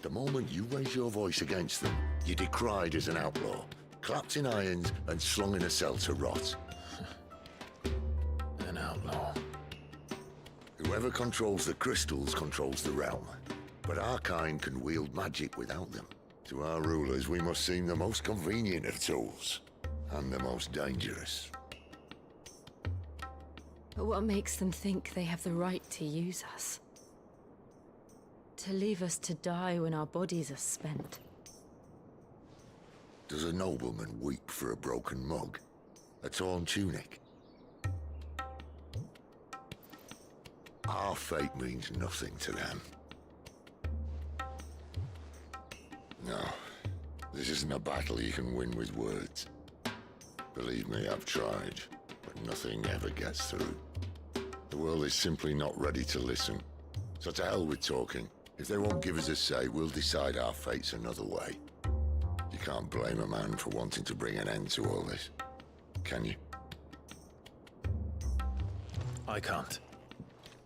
The moment you raise your voice against them, you're decried as an outlaw, clapped in irons and slung in a cell to rot. An outlaw. Whoever controls the crystals controls the realm. But our kind can wield magic without them. To our rulers, we must seem the most convenient of tools, and the most dangerous. But what makes them think they have the right to use us? To leave us to die when our bodies are spent? Does a nobleman weep for a broken mug? A torn tunic? Our fate means nothing to them. No, this isn't a battle you can win with words. Believe me, I've tried, but nothing ever gets through. The world is simply not ready to listen. So to hell with talking. If they won't give us a say, we'll decide our fates another way. You can't blame a man for wanting to bring an end to all this, can you? I can't.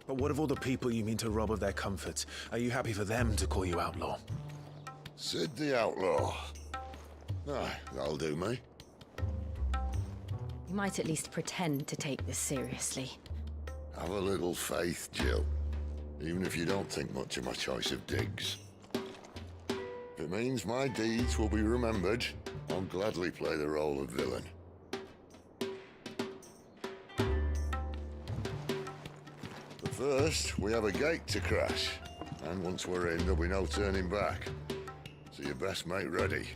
But what of all the people you mean to rob of their comforts? Are you happy for them to call you outlaw? Sid the Outlaw. Aye, that'll do me. You might at least pretend to take this seriously. Have a little faith, Jill. Even if you don't think much of my choice of digs. If it means my deeds will be remembered, I'll gladly play the role of villain. But first, we have a gate to crash. And once we're in, there'll be no turning back. So you best make ready.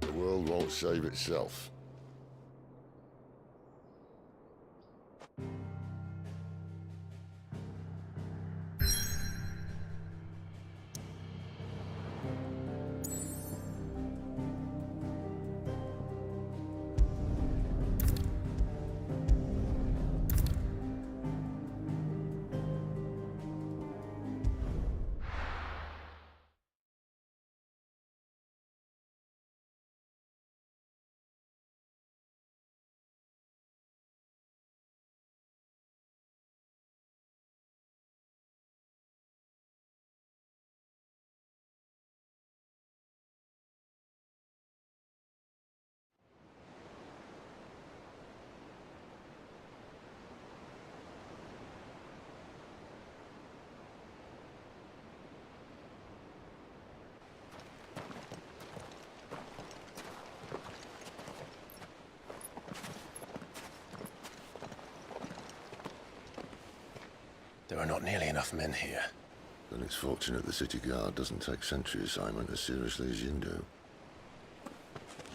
The world won't save itself. There are not nearly enough men here. Then it's fortunate the city guard doesn't take sentry assignment as seriously as you do.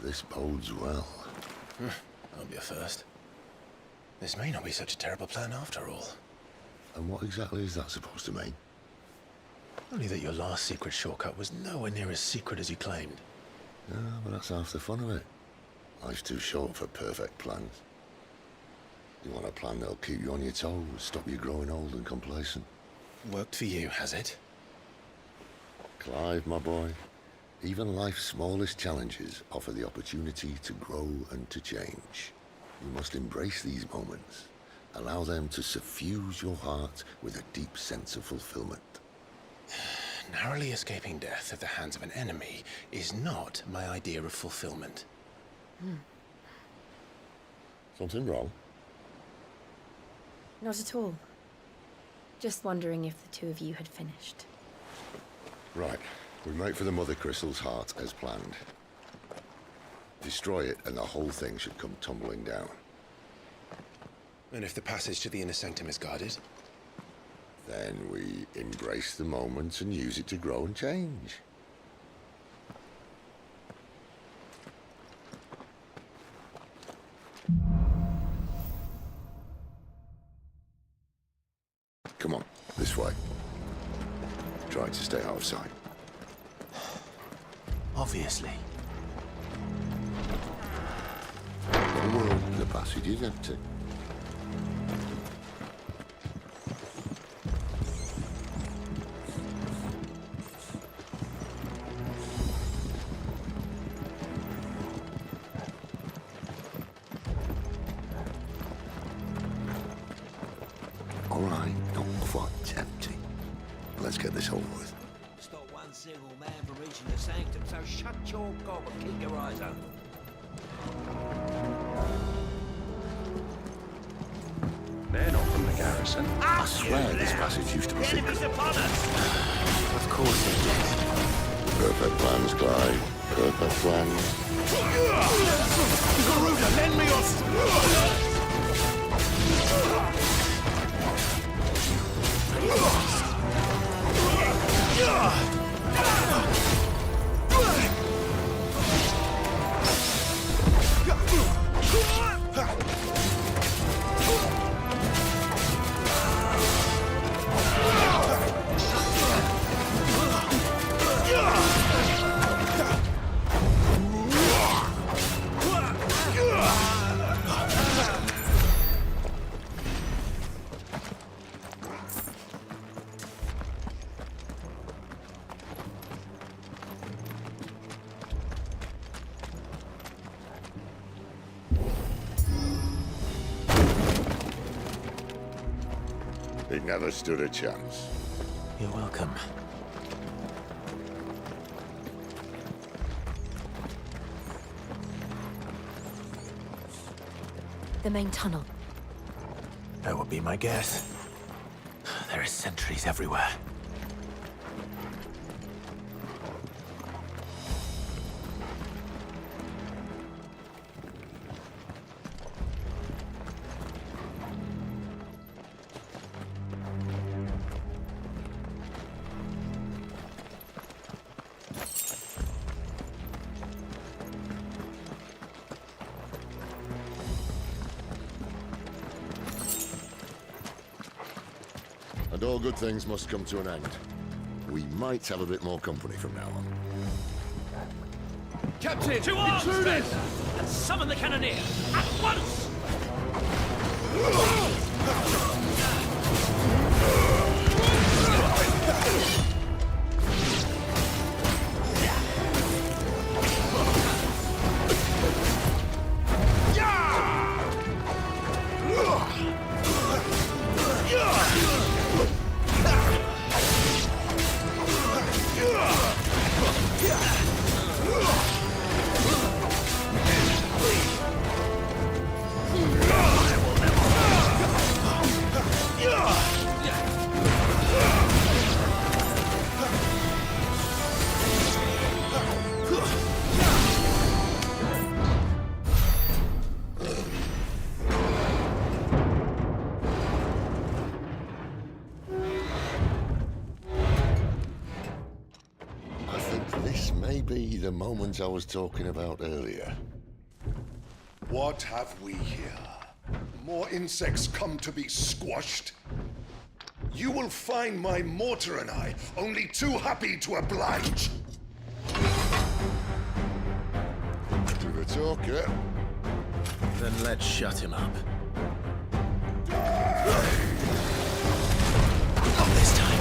This bodes well. That'll be a first. This may not be such a terrible plan after all. And what exactly is that supposed to mean? Only that your last secret shortcut was nowhere near as secret as you claimed. Yeah, but that's half the fun of it. Life's too short for perfect plans. You want a plan that'll keep you on your toes, stop you growing old and complacent. Worked for you, has it? Clive, my boy, even life's smallest challenges offer the opportunity to grow and to change. You must embrace these moments. Allow them to suffuse your heart with a deep sense of fulfillment. Narrowly escaping death at the hands of an enemy is not my idea of fulfillment. Something wrong? Not at all. Just wondering if the two of you had finished. Right. We make for the Mother Crystal's heart as planned. Destroy it and the whole thing should come tumbling down. And if the passage to the inner sanctum is guarded? Then we embrace the moment and use it to grow and change. Come on, this way. Try to stay out of sight. Obviously. The passage is empty. get this over with. Stop one single man from reaching the sanctum, so shut your gob and keep your eyes open. They're not from the garrison. I swear this passage used to be secret. Of course it did. Perfect plans, Clyde. Perfect plans. Garuda, lend me your... He never stood a chance. You're welcome. The main tunnel. That would be my guess. There are sentries everywhere. And all good things must come to an end. We might have a bit more company from now on. Captain! To arms, intruders! And summon the cannoneer! At once! Be the moment I was talking about earlier. What have we here? More insects come to be squashed? You will find my mortar and I only too happy to oblige. To the talker. Then let's shut him up. Not this time.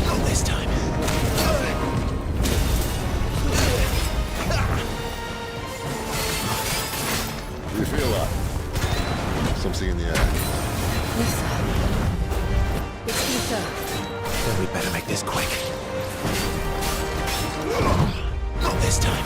Not this time. Do you feel that? Something in the air. Yes, sir. It's you, sir. Then we better make this quick. Not this time.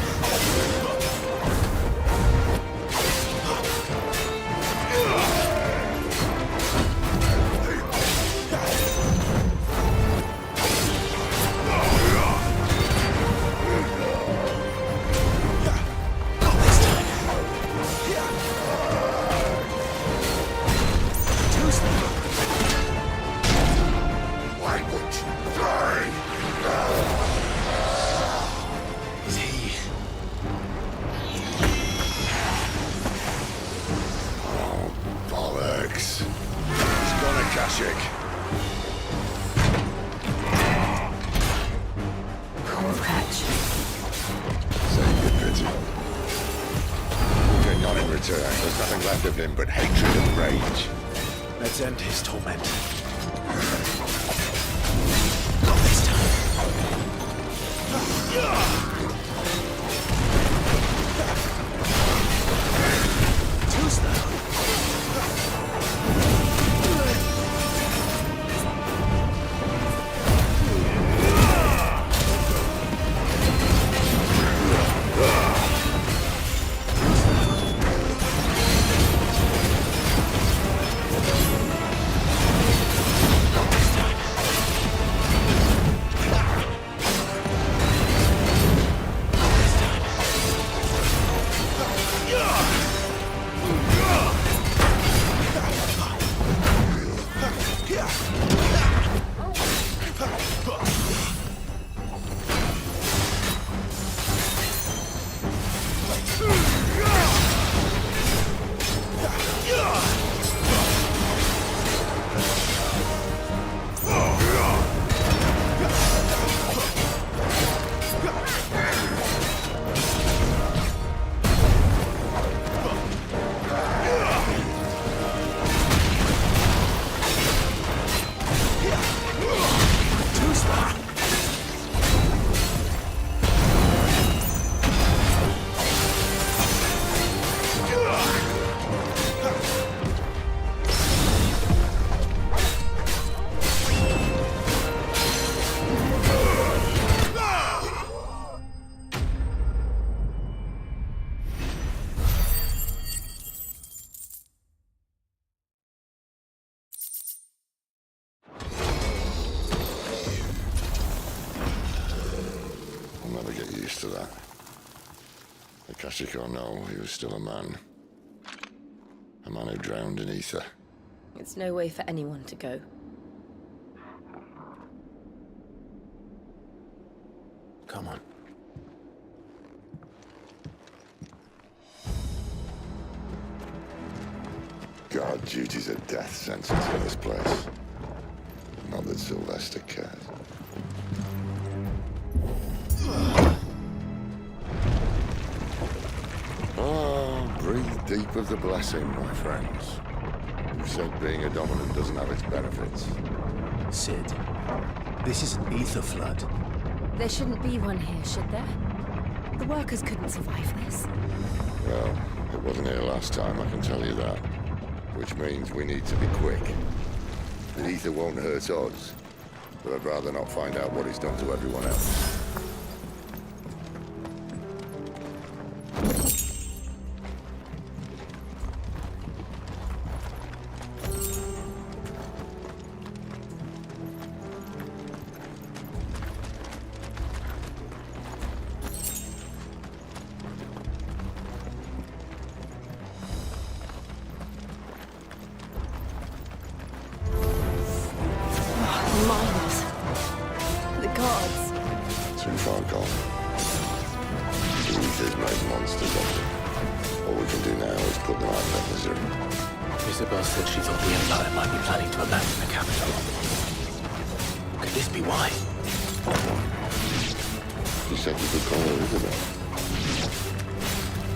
Let's end his torment. Not this time. Too slow. Or no, he was still a man. A man who drowned in ether. It's no way for anyone to go. Come on. God, duty's a death sentence in this place. Not that Sylvester cares. Breathe deep of the blessing, my friends. You said being a dominant doesn't have its benefits. Sid, this is an ether flood. There shouldn't be one here, should there? The workers couldn't survive this. Well, it wasn't here last time, I can tell you that. Which means we need to be quick. The ether won't hurt us, but I'd rather not find out what it's done to everyone else. Isabel said she thought the Empire might be planning to abandon the capital. Could this be why? She said you could call her Isabel.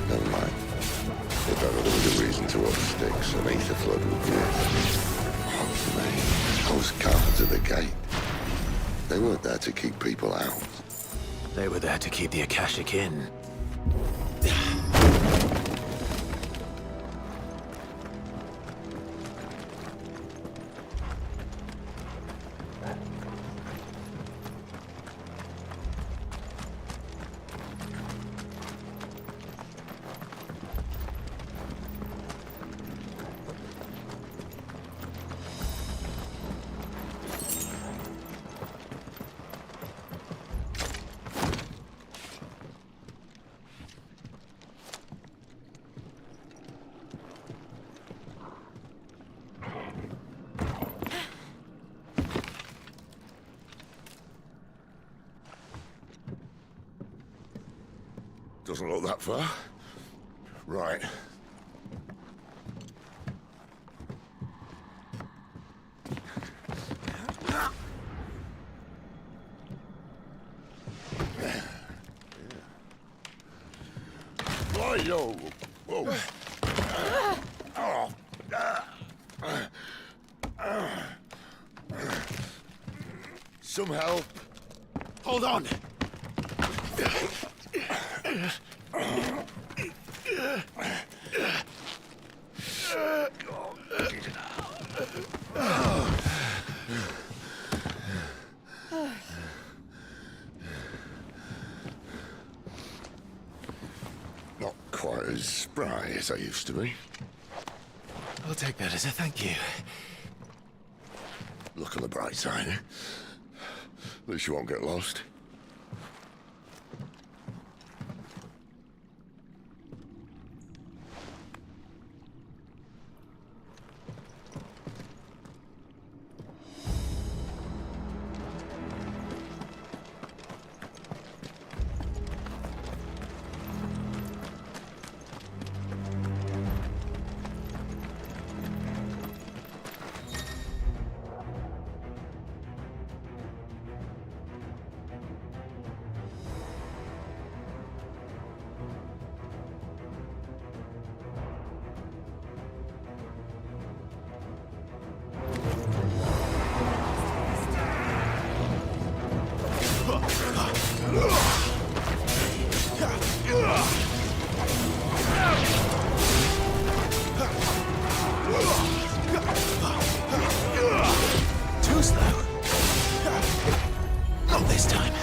Never mind. If ever there was a reason to up sticks, an ether flood would be it. Oh, man. Those guards at the gate. They weren't there to keep people out. They were there to keep the Akashic in. Doesn't look that far. Right. Whoa. Some help. Hold on. Not quite as spry as I used to be. I'll take that as a thank you. Look on the bright side, eh? At least you won't get lost. Too slow. Not this time.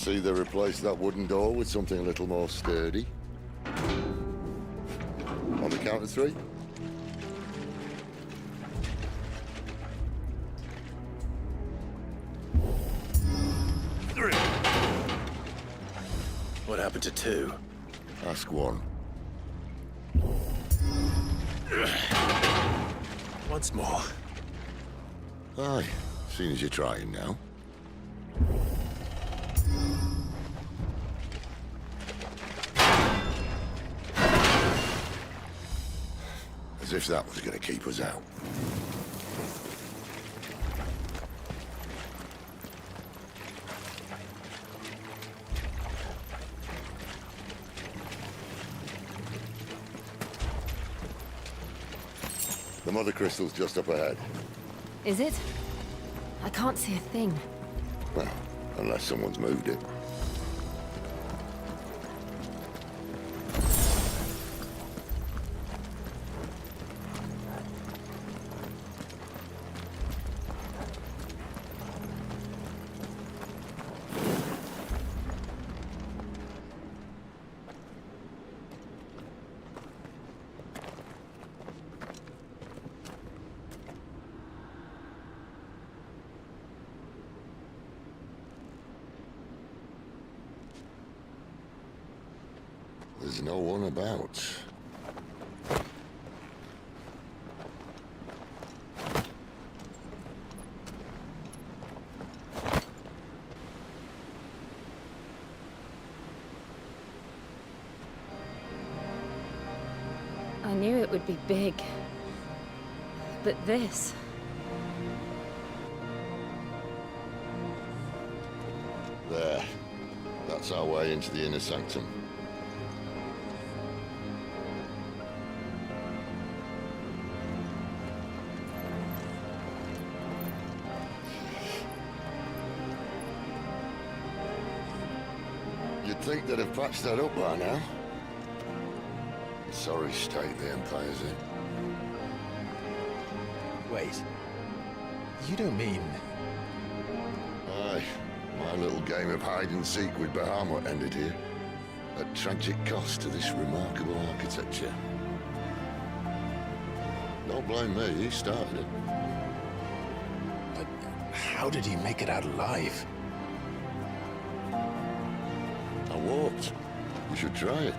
see they replaced that wooden door with something a little more sturdy. On the count of 3. What happened to 2? Ask 1. Once more. Aye, seeing as you're trying now. As if that was going to keep us out. The mother crystal's just up ahead. Is it? I can't see a thing. Well, unless someone's moved it. There's no one about. I knew it would be big. But this... There. That's our way into the inner sanctum. You'd think they'd have patched that up by now. Sorry state the Empire's in. Wait. You don't mean... Aye. My little game of hide-and-seek with Bahamut ended here. At tragic cost to this remarkable architecture. Don't blame me, he started it. But how did he make it out alive? I walked. You should try it.